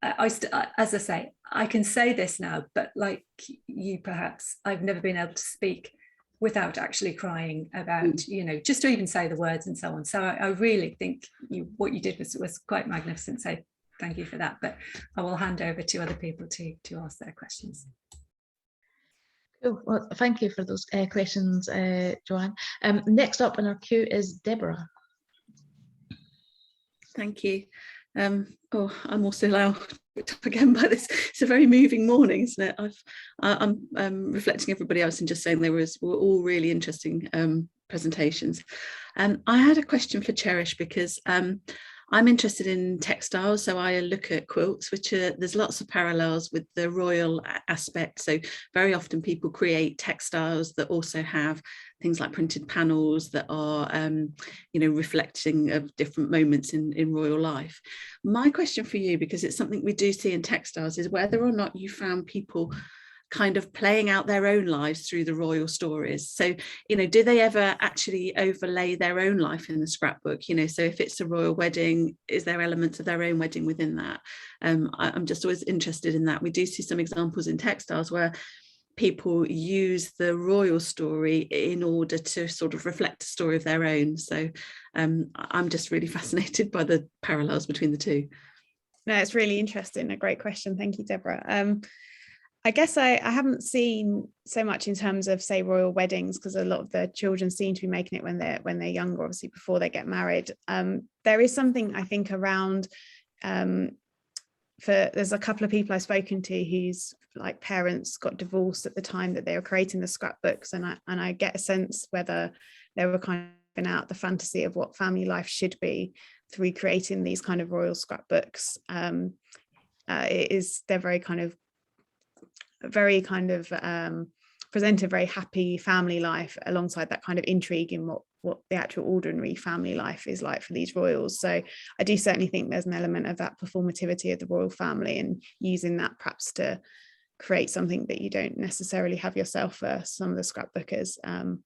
As I say, I can say this now, but like you, perhaps I've never been able to speak without actually crying about, you know, just to even say the words and so on. So I really think what you did was quite magnificent. So thank you for that. But I will hand over to other people to ask their questions. Cool. Well, thank you for those questions, Joanne. Next up in our queue is Deborah. Thank you. Oh, I'm also now again by this. It's a very moving morning, isn't it? I'm reflecting everybody else and just saying were all really interesting presentations. I had a question for Cherish, because I'm interested in textiles, so I look at quilts, which there's lots of parallels with the royal aspect. So very often people create textiles that also have things like printed panels that are, you know, reflecting of different moments in royal life. My question for you, because it's something we do see in textiles, is whether or not you found people kind of playing out their own lives through the royal stories. So, you know, do they ever actually overlay their own life in the scrapbook? You know, so if it's a royal wedding, is there elements of their own wedding within that? I'm just always interested in that. We do see some examples in textiles where people use the royal story in order to sort of reflect a story of their own. So I'm just really fascinated by the parallels between the two. No, it's really interesting. A great question. Thank you, Deborah. I guess I haven't seen so much in terms of, say, royal weddings, because a lot of the children seem to be making it when they're younger, obviously before they get married. There is something I think around, there's a couple of people I've spoken to whose like parents got divorced at the time that they were creating the scrapbooks, and I get a sense whether they were kind of giving out the fantasy of what family life should be through creating these kind of royal scrapbooks. They're very kind of present a very happy family life alongside that kind of intrigue in what the actual ordinary family life is like for these royals. So I do certainly think there's an element of that performativity of the royal family, and using that perhaps to create something that you don't necessarily have yourself for some of the scrapbookers.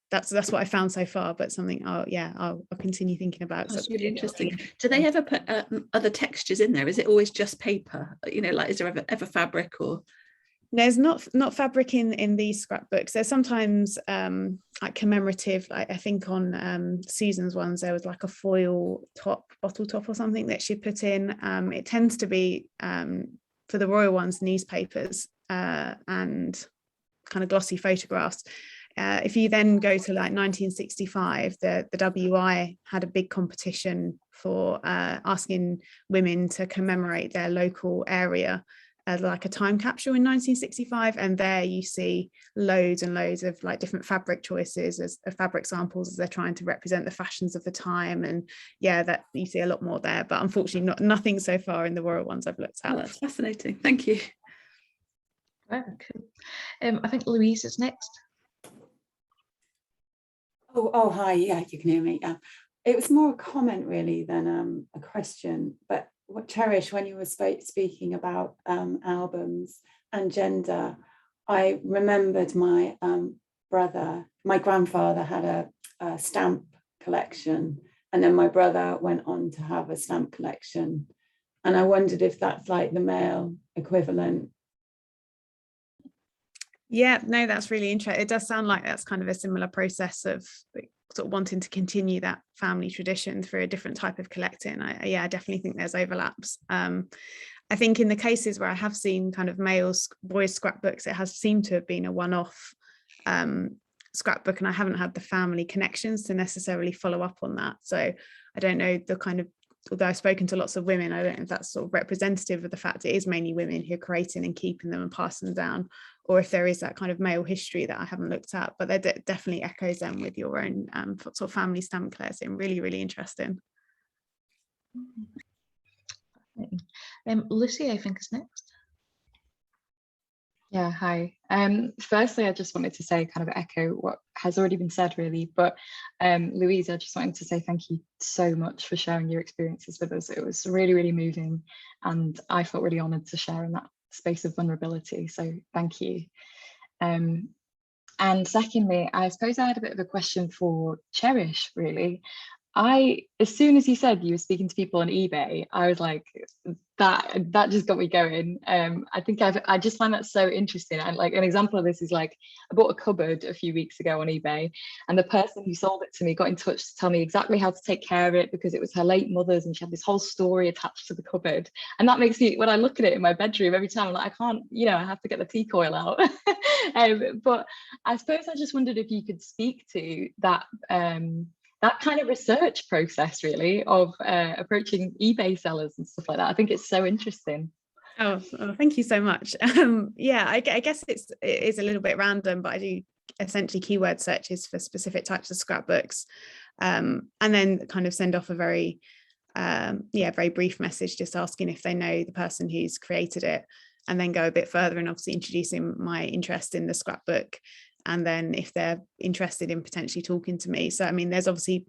That's what I found so far, but something I'll continue thinking about. That's really interesting. Do they ever put other textures in there? Is it always just paper? You know, like, is there ever fabric or? There's not fabric in these scrapbooks. There's sometimes like commemorative, like I think on Susan's ones there was like a foil bottle top or something that she put in. It tends to be for the royal ones newspapers and kind of glossy photographs. If you then go to like 1965, the WI had a big competition for asking women to commemorate their local area like a time capsule in 1965, and there you see loads and loads of like different fabric choices as fabric samples as they're trying to represent the fashions of the time. And yeah, that you see a lot more there, but unfortunately nothing so far in the royal ones I've looked at. Oh, that's fascinating, thank you. Wow, cool. I think Louise is next. Oh, hi. Yeah, you can hear me. It was more a comment really than a question. But what Cherish, when you were speaking about albums and gender, I remembered my my grandfather had a stamp collection, and then my brother went on to have a stamp collection. And I wondered if that's like the male equivalent. Yeah, no, that's really interesting. It does sound like that's kind of a similar process of sort of wanting to continue that family tradition through a different type of collecting. I definitely think there's overlaps. I think in the cases where I have seen kind of boys scrapbooks, it has seemed to have been a one-off scrapbook, and I haven't had the family connections to necessarily follow up on that. So I don't know the kind of, although I've spoken to lots of women, I don't know if that's sort of representative of the fact it is mainly women who are creating and keeping them and passing them down, or if there is that kind of male history that I haven't looked at. But there definitely echoes them with your own sort of family stamp collecting. Really, really interesting. Lucy, I think, is next. Yeah, hi. Firstly, I just wanted to say, kind of echo what has already been said, really. But Louise, I just wanted to say thank you so much for sharing your experiences with us. It was really, really moving, and I felt really honoured to share in that space of vulnerability. So thank you. And secondly, I suppose I had a bit of a question for Cherish, really. As soon as you said you were speaking to people on eBay, I was like, that just got me going. I think I just find that so interesting. And like an example of this is like, I bought a cupboard a few weeks ago on eBay, and the person who sold it to me got in touch to tell me exactly how to take care of it, because it was her late mother's and she had this whole story attached to the cupboard. And that makes me, when I look at it in my bedroom every time, I'm like, I can't, I have to get the tea coil out. But I suppose I just wondered if you could speak to that that kind of research process, really, of approaching eBay sellers and stuff like that. I think it's so interesting. Oh, thank you so much. Yeah, I guess it is a little bit random, but I do essentially keyword searches for specific types of scrapbooks, and then kind of send off a very brief message just asking if they know the person who's created it, and then go a bit further and obviously introducing my interest in the scrapbook, and then if they're interested in potentially talking to me. So I mean, there's obviously,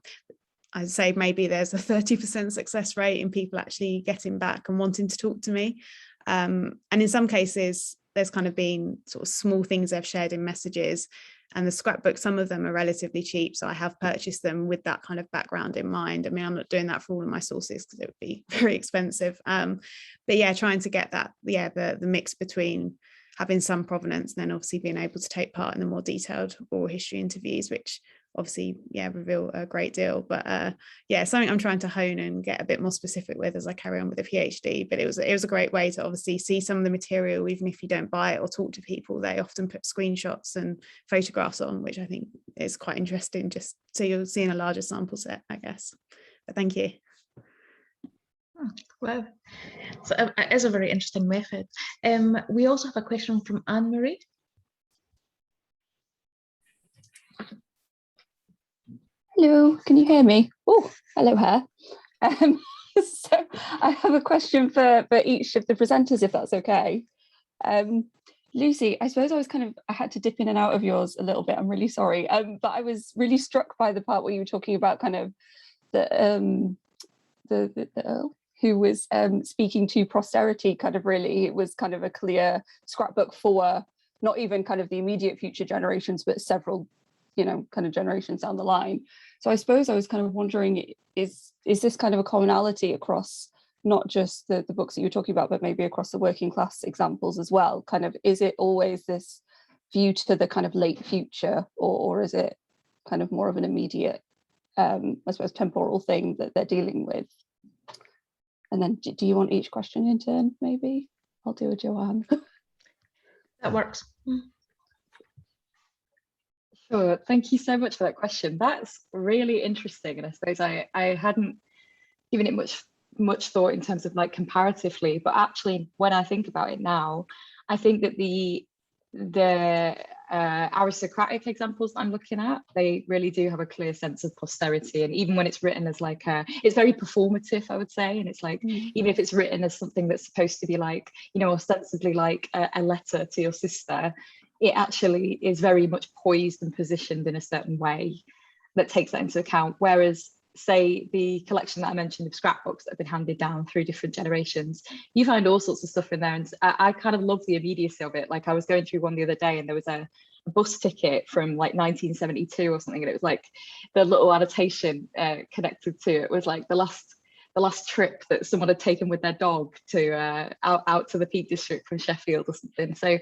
I'd say maybe there's a 30% success rate in people actually getting back and wanting to talk to me, and in some cases there's kind of been sort of small things I've shared in messages, and the scrapbooks, some of them are relatively cheap, so I have purchased them with that kind of background in mind. I mean, I'm not doing that for all of my sources because it would be very expensive, but yeah, trying to get that, the mix between having some provenance and then obviously being able to take part in the more detailed oral history interviews, which obviously reveal a great deal. But something I'm trying to hone and get a bit more specific with as I carry on with the PhD. But it was a great way to obviously see some of the material, even if you don't buy it or talk to people. They often put screenshots and photographs on, which I think is quite interesting, just so you're seeing a larger sample set, I guess. But thank you. Oh, wow, so it is a very interesting method. We also have a question from Anne-Marie. Hello, can you hear me? Oh, hello, her. So I have a question for each of the presenters, if that's okay. Lucy, I suppose I had to dip in and out of yours a little bit. I'm really sorry, but I was really struck by the part where you were talking about kind of the Earl who was speaking to posterity. Kind of really, it was kind of a clear scrapbook for not even kind of the immediate future generations, but several, kind of generations down the line. So I suppose I was kind of wondering, is this kind of a commonality across not just the books that you were talking about, but maybe across the working class examples as well? Kind of, is it always this view to the kind of late future, or is it kind of more of an immediate, I suppose, temporal thing that they're dealing with? And then do you want each question in turn, maybe? I'll do a Joanne. That works. Sure, thank you so much for that question. That's really interesting, and I suppose I hadn't given it much much thought in terms of like comparatively, but actually when I think about it now, I think that the aristocratic examples I'm looking at, they really do have a clear sense of posterity. And even when it's written as like it's very performative, I would say. And it's like, even if it's written as something that's supposed to be like, you know, ostensibly like a letter to your sister, it actually is very much poised and positioned in a certain way that takes that into account. Whereas, say, the collection that I mentioned of scrapbooks that have been handed down through different generations, you find all sorts of stuff in there. And I kind of love the immediacy of it. Like, I was going through one the other day and there was a bus ticket from like 1972 or something, and it was like the little annotation connected to it was like the last trip that someone had taken with their dog to out to the Peak District from Sheffield or something. So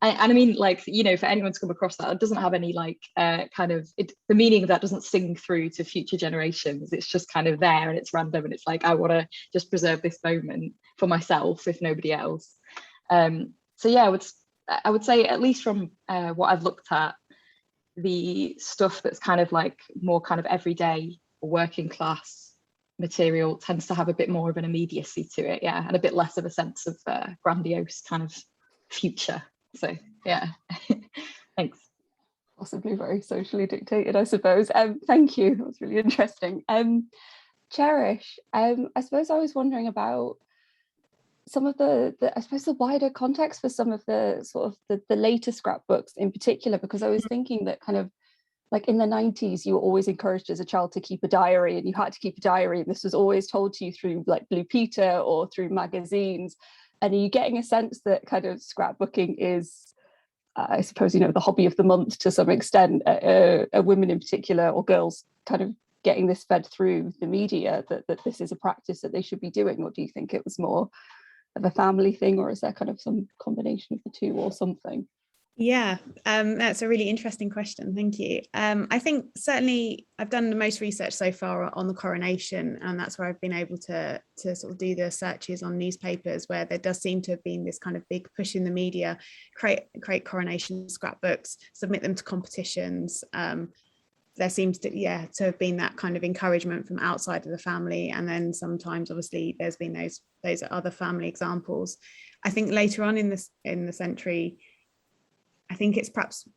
and I mean, like, you know, for anyone to come across that, it doesn't have any like the meaning of that doesn't sing through to future generations. It's just kind of there and it's random, and it's like, I want to just preserve this moment for myself, if nobody else. So yeah, I would say, at least from what I've looked at, the stuff that's kind of like more kind of everyday or working class material tends to have a bit more of an immediacy to it, yeah, and a bit less of a sense of grandiose kind of future. So yeah, thanks. Possibly very socially dictated, I suppose. Thank you, that was really interesting. Cherish, I suppose I was wondering about some of the I suppose the wider context for some of the sort of the later scrapbooks in particular, because I was thinking that kind of like in the 90s, you were always encouraged as a child to keep a diary, and you had to keep a diary, and this was always told to you through like Blue Peter or through magazines. And are you getting a sense that kind of scrapbooking is, I suppose, you know, the hobby of the month to some extent, women in particular, or girls kind of getting this fed through the media, that this is a practice that they should be doing? Or do you think it was more of a family thing, or is there kind of some combination of the two or something? Yeah, that's a really interesting question. Thank you. I think certainly I've done the most research so far on the coronation, and that's where I've been able to sort of do the searches on newspapers, where there does seem to have been this kind of big push in the media, create coronation scrapbooks, submit them to competitions. There seems to have been that kind of encouragement from outside of the family, and then sometimes obviously there's been those other family examples. I think later on in the century, I think it's perhaps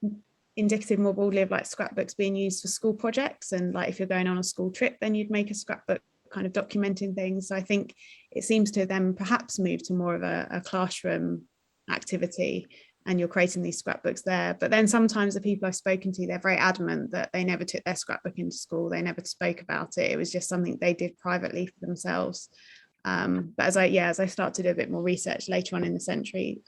indicative more broadly of like scrapbooks being used for school projects, and like if you're going on a school trip, then you'd make a scrapbook kind of documenting things. So I think it seems to then perhaps move to more of a classroom activity, and you're creating these scrapbooks there. But then sometimes the people I've spoken to, they're very adamant that they never took their scrapbook into school, they never spoke about it, it was just something they did privately for themselves. But as I start to do a bit more research later on in the century,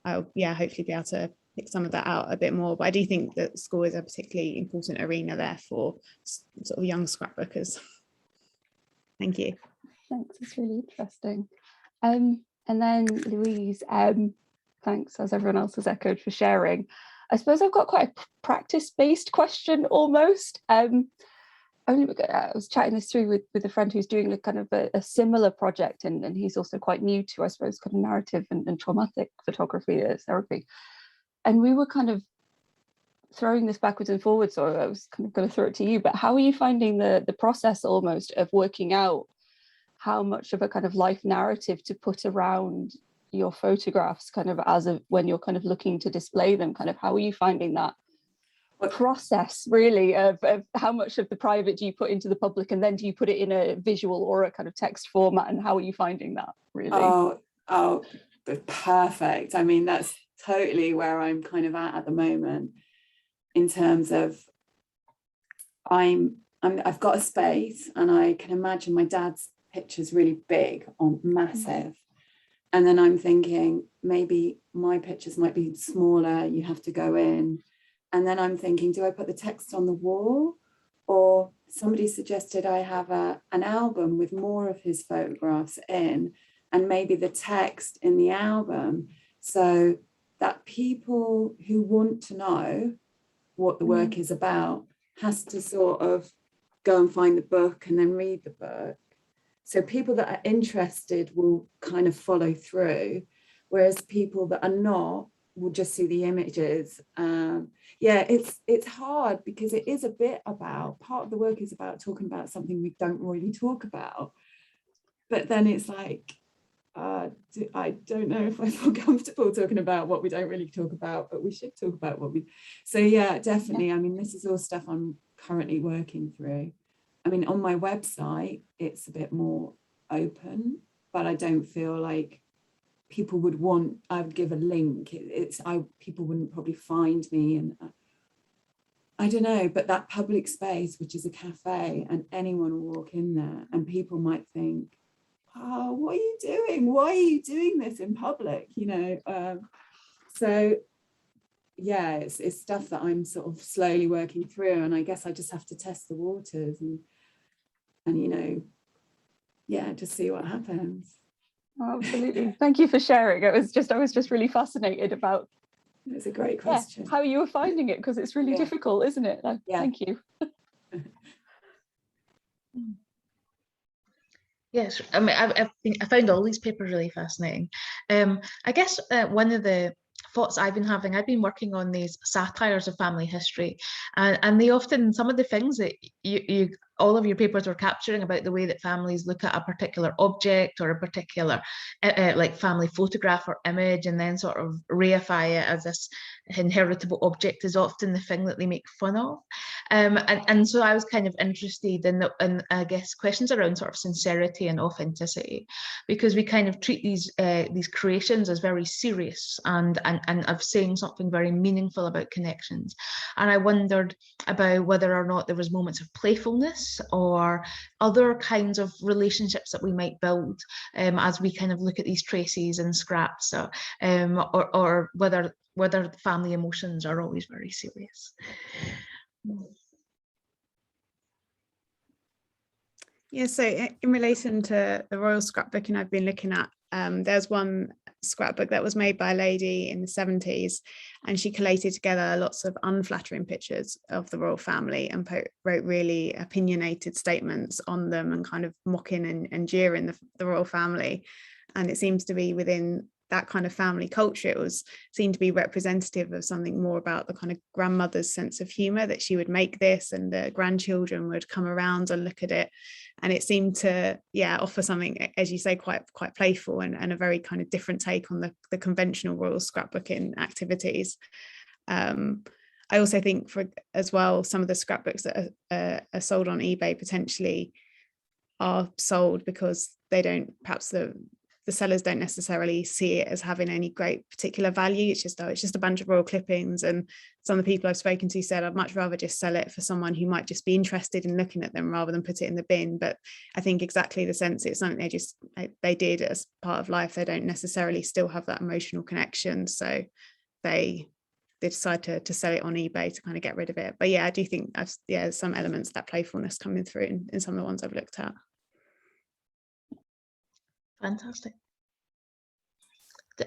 I'll hopefully be able to pick some of that out a bit more. But I do think that school is a particularly important arena there for sort of young scrapbookers. Thank you. Thanks, it's really interesting. And then Louise, thanks, as everyone else has echoed, for sharing. I suppose I've got quite a practice-based question almost. I was chatting this through with a friend who's doing a kind of a similar project, and he's also quite new to, I suppose, kind of narrative and traumatic photography therapy. And we were kind of throwing this backwards and forwards, so I was kind of going to throw it to you, but how are you finding the process almost of working out how much of a kind of life narrative to put around your photographs, kind of when you're kind of looking to display them? Kind of how are you finding that process really of how much of the private do you put into the public, and then do you put it in a visual or a kind of text format, and how are you finding that really? Oh, perfect. I mean, that's totally where I'm kind of at the moment, in terms of I've got a space, and I can imagine my dad's pictures really big or massive, and then I'm thinking maybe my pictures might be smaller, you have to go in. And then I'm thinking, do I put the text on the wall? Or somebody suggested I have an album with more of his photographs in, and maybe the text in the album, so that people who want to know what the work is about has to sort of go and find the book and then read the book. So people that are interested will kind of follow through, whereas people that are not will just see the images. Yeah, it's hard because it is a bit about, part of the work is about talking about something we don't really talk about, but then it's like, I don't know if I feel comfortable talking about what we don't really talk about, but we should talk about what we, so yeah, definitely. Yeah. I mean, this is all stuff I'm currently working through. I mean, on my website, it's a bit more open, but I don't feel like people would want, I would give a link. People wouldn't probably find me, and I don't know, but that public space, which is a cafe, and anyone will walk in there and people might think, oh, what are you doing? Why are you doing this in public? You know, so yeah, it's stuff that I'm sort of slowly working through, and I guess I just have to test the waters and you know, yeah, just see what happens. Oh, absolutely. Thank you for sharing. I was just really fascinated about. It's a great question. How you were finding it, because it's really difficult, isn't it? Yeah. Thank you. Yes, I mean, I found all these papers really fascinating. I guess one of the thoughts I've been working on these satires of family history, and they often, some of the things that all of your papers were capturing about the way that families look at a particular object or a particular like family photograph or image, and then sort of reify it as this inheritable object, is often the thing that they make fun of. And so I was kind of interested in I guess questions around sort of sincerity and authenticity, because we kind of treat these creations as very serious and of saying something very meaningful about connections. And I wondered about whether or not there was moments of playfulness or other kinds of relationships that we might build as we kind of look at these traces and scraps, or whether family emotions are always very serious. Yeah, so in relation to the royal scrapbooking I've been looking at, there's one scrapbook that was made by a lady in the 70s, and she collated together lots of unflattering pictures of the royal family and wrote really opinionated statements on them and kind of mocking and jeering the royal family. And it seems to be within that kind of family culture, it seemed to be representative of something more about the kind of grandmother's sense of humor, that she would make this and the grandchildren would come around and look at it. And it seemed to, offer something, as you say, quite playful and a very kind of different take on the conventional royal scrapbooking activities. I also think as well, some of the scrapbooks that are sold on eBay potentially are sold because they don't, perhaps the sellers don't necessarily see it as having any great particular value. It's just a bunch of royal clippings, and some of the people I've spoken to said I'd much rather just sell it for someone who might just be interested in looking at them rather than put it in the bin. But I think exactly the sense, it's something they did as part of life. They don't necessarily still have that emotional connection, so they decide to sell it on eBay to kind of get rid of it. But yeah, I do think some elements of that playfulness coming through in some of the ones I've looked at. Fantastic.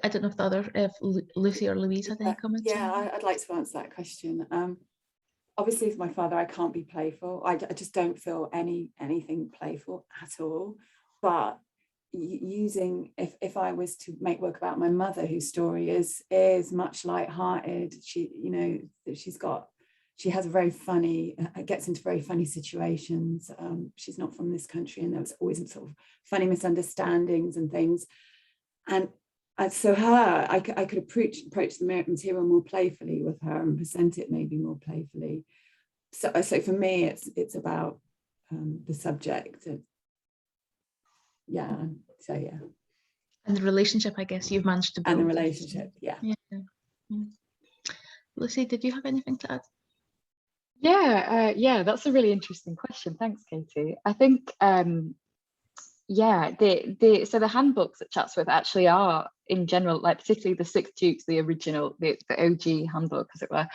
I don't know if Lucy or Louise had any comments. Yeah, I'd like to answer that question. Obviously, with my father, I can't be playful. I just don't feel anything playful at all. But using, if I was to make work about my mother, whose story is much lighthearted, she has a very funny, gets into very funny situations. She's not from this country, and there was always sort of funny misunderstandings and things. And so I could approach the material more playfully with her and present it maybe more playfully. So for me, it's about the subject. And And the relationship, I guess you've managed to build. And the relationship, yeah. Lucy, did you have anything to add? Yeah, that's a really interesting question. Thanks, Katie. I think, so the handbooks at Chatsworth actually are, in general, like particularly the Six Dukes, the original, the OG handbook, as it were,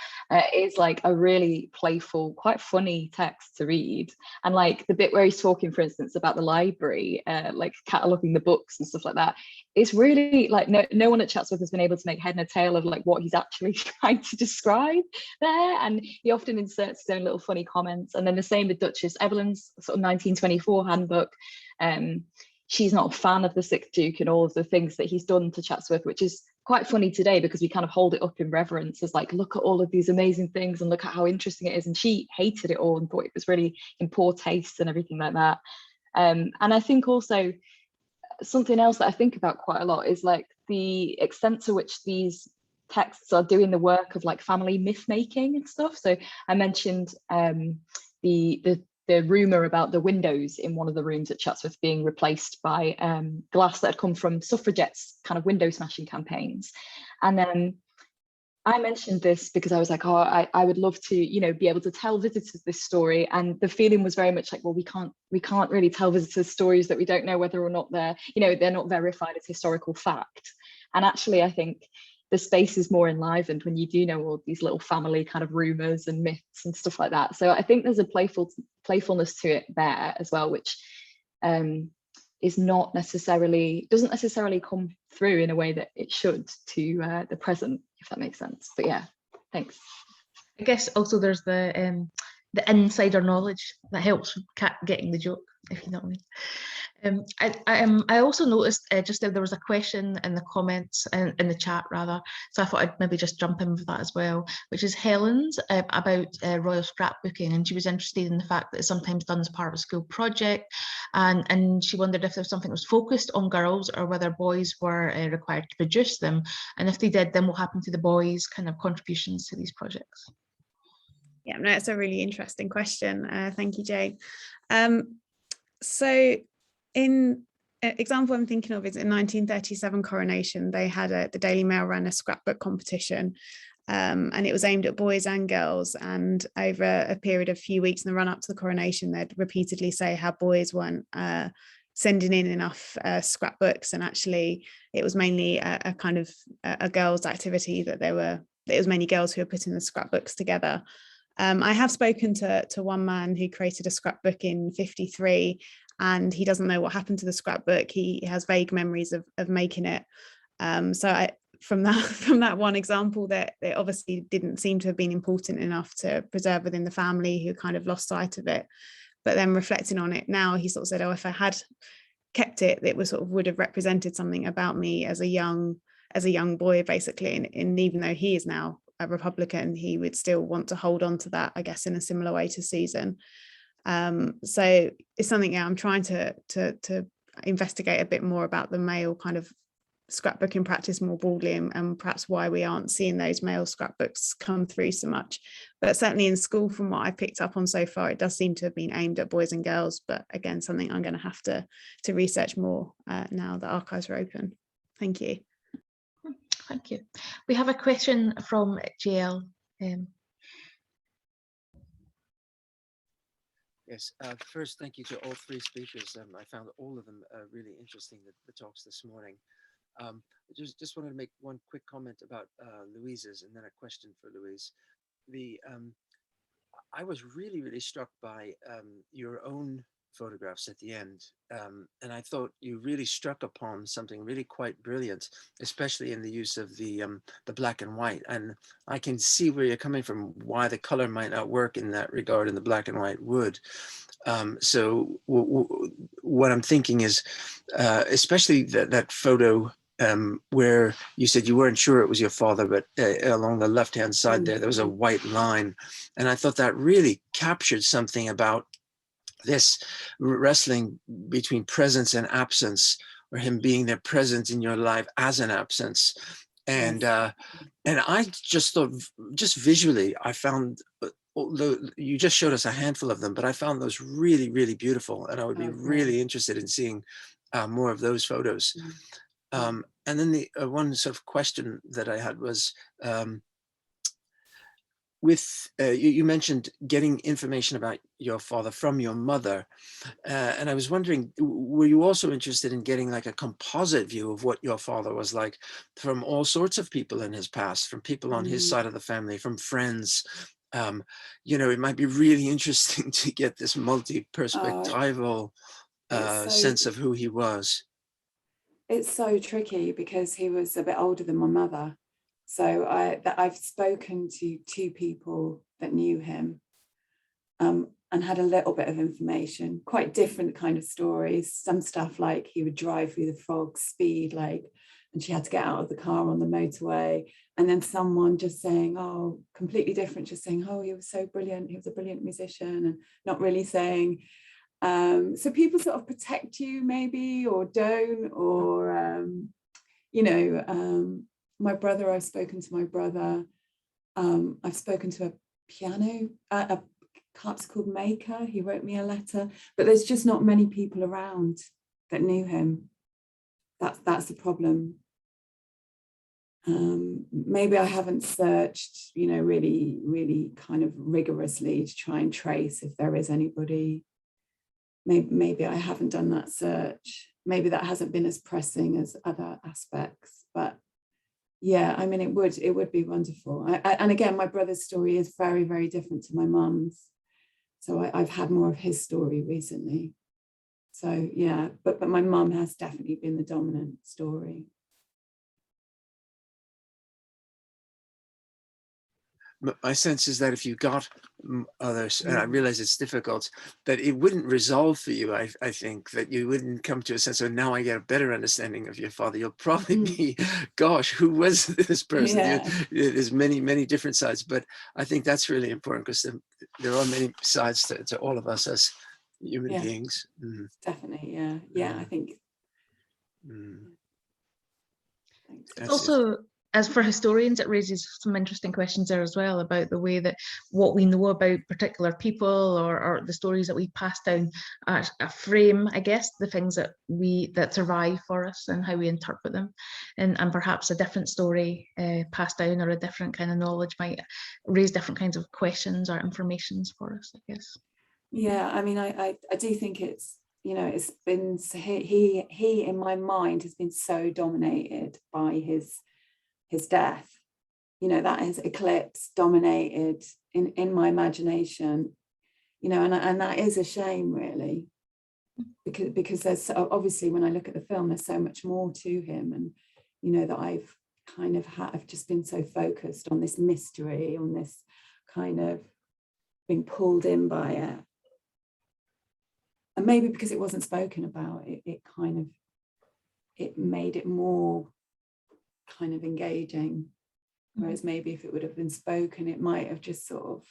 is like a really playful, quite funny text to read. And like the bit where he's talking, for instance, about the library, like cataloguing the books and stuff like that, it's really like no one at Chatsworth has been able to make head and tail of like what he's actually trying to describe there. And he often inserts his own little funny comments. And then the same with Duchess Evelyn's sort of 1924 handbook. She's not a fan of the Sixth Duke and all of the things that he's done to Chatsworth, which is quite funny today because we kind of hold it up in reverence as like, look at all of these amazing things and look at how interesting it is. And she hated it all and thought it was really in poor taste and everything like that. And I think also something else that I think about quite a lot is like the extent to which these texts are doing the work of like family myth making and stuff. So I mentioned the rumor about the windows in one of the rooms at Chatsworth being replaced by glass that had come from suffragettes kind of window smashing campaigns. And then I mentioned this because I was like, oh, I would love to, you know, be able to tell visitors this story. And the feeling was very much like, well, we can't really tell visitors stories that we don't know whether or not they're, you know, they're not verified as historical fact. And actually, I think the space is more enlivened when you do know all these little family kind of rumors and myths and stuff like that. So I think there's a playfulness to it there as well, which is not necessarily, doesn't necessarily come through in a way that it should to the present, if that makes sense. But yeah, thanks. I guess also there's the insider knowledge that helps with getting the joke, if you know what I mean. I also noticed just that there was a question in the comments, in the chat rather, so I thought I'd maybe just jump in with that as well, which is Helen's about royal scrapbooking, and she was interested in the fact that it's sometimes done as part of a school project, and she wondered if there was something that was focused on girls or whether boys were required to produce them, and if they did, then what happened to the boys' kind of contributions to these projects? Yeah, no, it's a really interesting question. Thank you, Jane. So in example I'm thinking of is in 1937 coronation, they had the Daily Mail ran a scrapbook competition, and it was aimed at boys and girls, and over a period of a few weeks in the run up to the coronation, they'd repeatedly say how boys weren't sending in enough scrapbooks, and actually it was mainly a kind of a girls' activity, that it was mainly girls who were putting the scrapbooks together. I have spoken to one man who created a scrapbook in 1953, and he doesn't know what happened to the scrapbook. He has vague memories of making it. So from that one example, that it obviously didn't seem to have been important enough to preserve within the family, who kind of lost sight of it. But then reflecting on it now, he sort of said, oh, if I had kept it, it was sort of would have represented something about me as a young boy, basically. And even though he is now a Republican, he would still want to hold on to that, I guess, in a similar way to Susan. So it's something, I'm trying to investigate a bit more about the male kind of scrapbooking practice more broadly, and perhaps why we aren't seeing those male scrapbooks come through so much. But certainly in school, from what I picked up on so far, it does seem to have been aimed at boys and girls. But again, something I'm going to have to research more now that archives are open. Thank you. Thank you. We have a question from JL. Yes, first, thank you to all three speakers. I found all of them really interesting, the talks this morning. Just wanted to make one quick comment about Louise's, and then a question for Louise. I was really, really struck by your own photographs at the end, and I thought you really struck upon something really quite brilliant, especially in the use of the black and white. And I can see where you're coming from, why the color might not work in that regard, and the black and white would. So what I'm thinking is, especially that photo where you said you weren't sure it was your father, but along the left-hand side there was a white line, and I thought that really captured something about this wrestling between presence and absence, or him being there present in your life as an absence. And I just thought, just visually, I found, although you just showed us a handful of them, but I found those really, really beautiful, and I would be really interested in seeing more of those photos. And then the one sort of question that I had was, with you mentioned getting information about your father from your mother, and I was wondering, were you also interested in getting like a composite view of what your father was like from all sorts of people in his past, from people on his side of the family, from friends? You know, it might be really interesting to get this multi-perspectival sense of who he was. It's so tricky because he was a bit older than my mother. So I've spoken to two people that knew him and had a little bit of information, quite different kind of stories. Some stuff like he would drive through the fog speed like and she had to get out of the car on the motorway, and then someone just saying, oh, completely different, just saying, oh, he was so brilliant, he was a brilliant musician, and not really saying. So people sort of protect you maybe, or don't, or my brother, I've spoken to my brother, I've spoken to a piano, a harpsichord maker, he wrote me a letter, but there's just not many people around that knew him. That's the problem. Maybe I haven't searched, really kind of rigorously to try and trace if there is anybody. Maybe I haven't done that search. Maybe that hasn't been as pressing as other aspects, but yeah, I mean, it would be wonderful. And again, my brother's story is very, very different to my mum's. So I've had more of his story recently. So yeah, but my mum has definitely been the dominant story. My sense is that if you got others, and I realize it's difficult, that it wouldn't resolve for you. I think that you wouldn't come to a sense of, now I get a better understanding of your father. You'll probably be, gosh, who was this person? Yeah. There's many, many different sides, but I think that's really important, because there are many sides to all of us as human beings. Definitely, yeah, I think. It's also, as for historians, it raises some interesting questions there as well about the way that what we know about particular people or the stories that we pass down frame, I guess, the things that survive for us and how we interpret them, and perhaps a different story passed down, or a different kind of knowledge might raise different kinds of questions or informations for us, I guess. Yeah, I mean, I do think it's, it's been, he in my mind has been so dominated by his death, that has eclipsed, dominated in my imagination, and that is a shame, really, because there's obviously, when I look at the film, there's so much more to him, and that I've just been so focused on this mystery, on this kind of being pulled in by it. And maybe because it wasn't spoken about, it made it more kind of engaging, whereas maybe if it would have been spoken, it might have just sort of,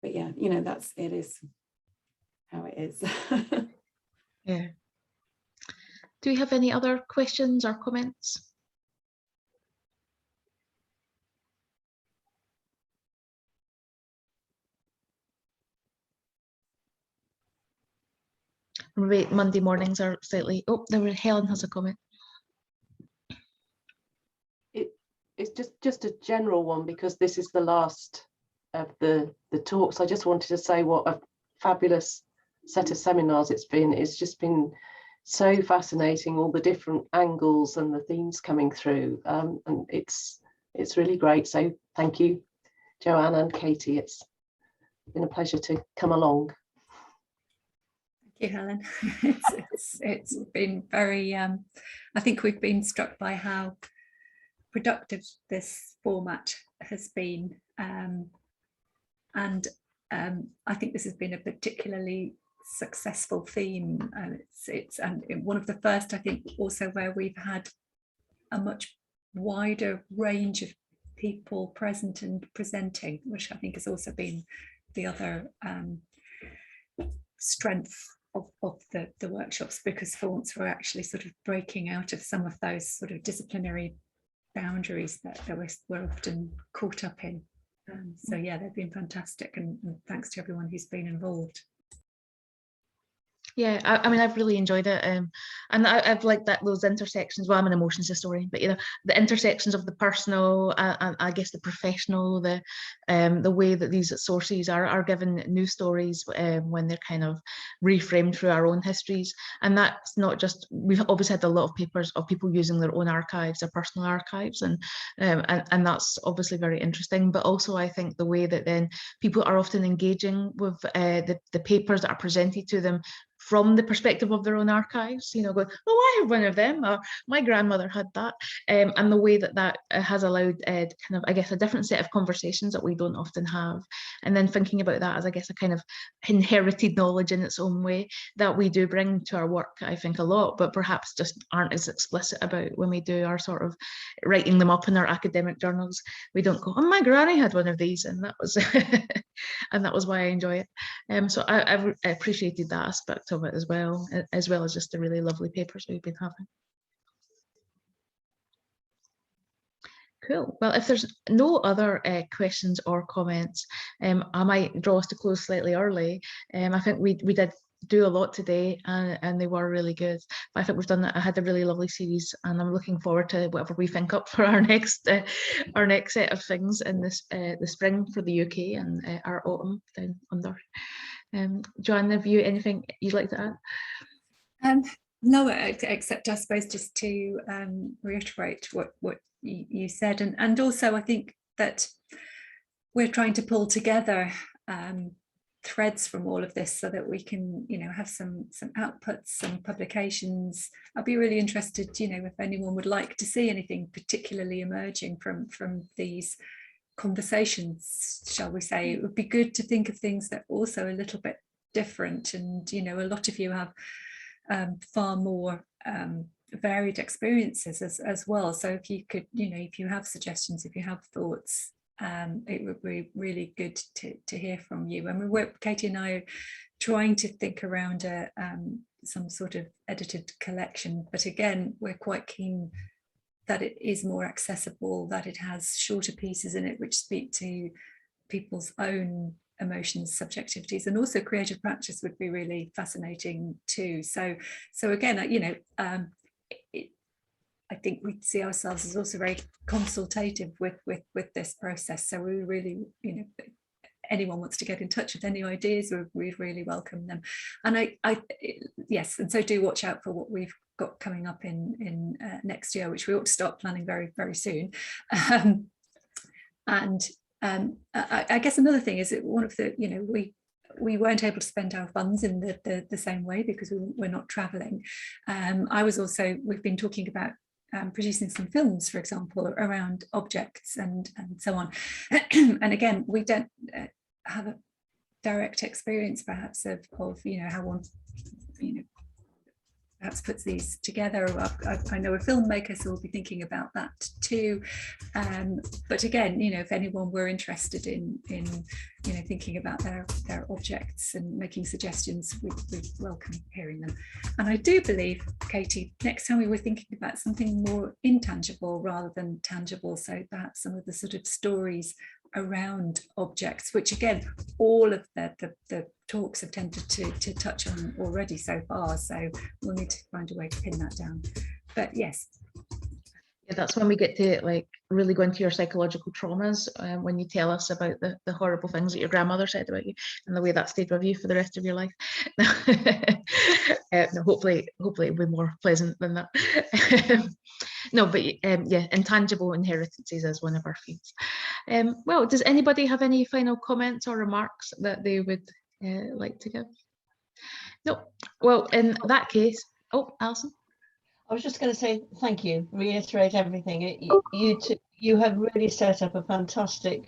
but yeah, it is how it is. Yeah. Do we have any other questions or comments? Maybe Monday mornings are slightly, Helen has a comment. It's just a general one, because this is the last of the talks. I just wanted to say what a fabulous set of seminars it's been. It's just been so fascinating, all the different angles and the themes coming through, and it's really great. So thank you, Joanne and Katie. It's been a pleasure to come along. Thank you, Helen. It's been very, I think we've been struck by how productive this format has been, and I think this has been a particularly successful theme. It's one of the first, I think, also where we've had a much wider range of people present and presenting, which I think has also been the other strength of the workshops, because for once we're actually sort of breaking out of some of those sort of disciplinary boundaries that we're often caught up in. So yeah, they've been fantastic, and thanks to everyone who's been involved. Yeah, I mean, I've really enjoyed it, and I've liked those intersections. Well, I'm an emotions historian, but the intersections of the personal and I guess the professional, the way that these sources are given new stories when they're kind of reframed through our own histories. And that's not just, we've always had a lot of papers of people using their own archives, their personal archives, and that's obviously very interesting. But also, I think the way that then people are often engaging with the papers that are presented to them from the perspective of their own archives, you know, going, oh, I have one of them, or my grandmother had that, and the way that that has allowed kind of, I guess, a different set of conversations that we don't often have. And then thinking about that as, I guess, a kind of inherited knowledge in its own way that we do bring to our work, I think, a lot, but perhaps just aren't as explicit about when we do our sort of writing them up in our academic journals. We don't go, oh, my granny had one of these, and that was and that was why I enjoy it. So I've appreciated that aspect of it as well as just the really lovely papers we've been having. Cool. Well, if there's no other questions or comments, I might draw us to close slightly early. I think we did do a lot today, and they were really good. But I think we've done. I had a really lovely series, and I'm looking forward to whatever we think up for our next set of things in this the spring for the UK and our autumn down under. Joanne, have you anything you'd like to add? No, except I suppose just to reiterate what you said, and also I think that we're trying to pull together threads from all of this so that we can, you know, have some outputs, some publications. I'd be really interested, you know, if anyone would like to see anything particularly emerging from these conversations, shall we say. It would be good to think of things that are also a little bit different, and you know, a lot of you have far more varied experiences as well. So if you could, you know, if you have suggestions, if you have thoughts, it would be really good to hear from you. And Katie and I are trying to think around some sort of edited collection, but again, we're quite keen that it is more accessible, that it has shorter pieces in it which speak to people's own emotions, subjectivities, and also creative practice would be really fascinating too. So again, you know, I think we see ourselves as also very consultative with this process. So we really, you know, anyone wants to get in touch with any ideas, we really welcome them. And yes, and so do watch out for what we've got coming up in next year, which we ought to start planning very, very soon. I guess another thing is that one of the, you know, we weren't able to spend our funds in the same way because we're not traveling. We've been talking about producing some films, for example, around objects and so on. And again, we don't have a direct experience perhaps of you know, how one, you know, perhaps puts these together. I know a filmmaker, so we'll be thinking about that too. But again, you know, if anyone were interested in you know, thinking about their objects and making suggestions, we'd welcome hearing them. And I do believe, Katie, next time we were thinking about something more intangible rather than tangible, so perhaps some of the sort of stories around objects, which again, all of the talks have tended to touch on already so far. So we'll need to find a way to pin that down. But yes. Yeah, that's when we get to like really go into your psychological traumas, when you tell us about the horrible things that your grandmother said about you and the way that stayed with you for the rest of your life. No, hopefully it'll be more pleasant than that. No, but yeah, intangible inheritances is one of our themes. Well, does anybody have any final comments or remarks that they would like to give? No. Well, in that case, oh, Alison. I was just going to say thank you, reiterate everything. You have really set up a fantastic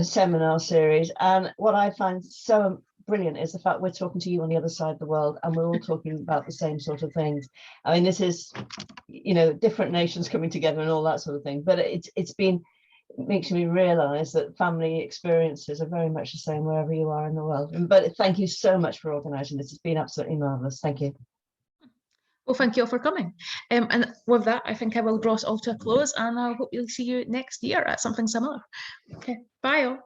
seminar series, and what I find so brilliant is the fact we're talking to you on the other side of the world and we're all talking about the same sort of things. I mean, this is, you know, different nations coming together and all that sort of thing, but it makes me realize that family experiences are very much the same wherever you are in the world. But thank you so much for organizing this. It's been absolutely marvelous. Thank you. Well, thank you all for coming. And with that, I think I will draw us all to a close, and I hope you'll see you next year at something similar. Okay, bye all.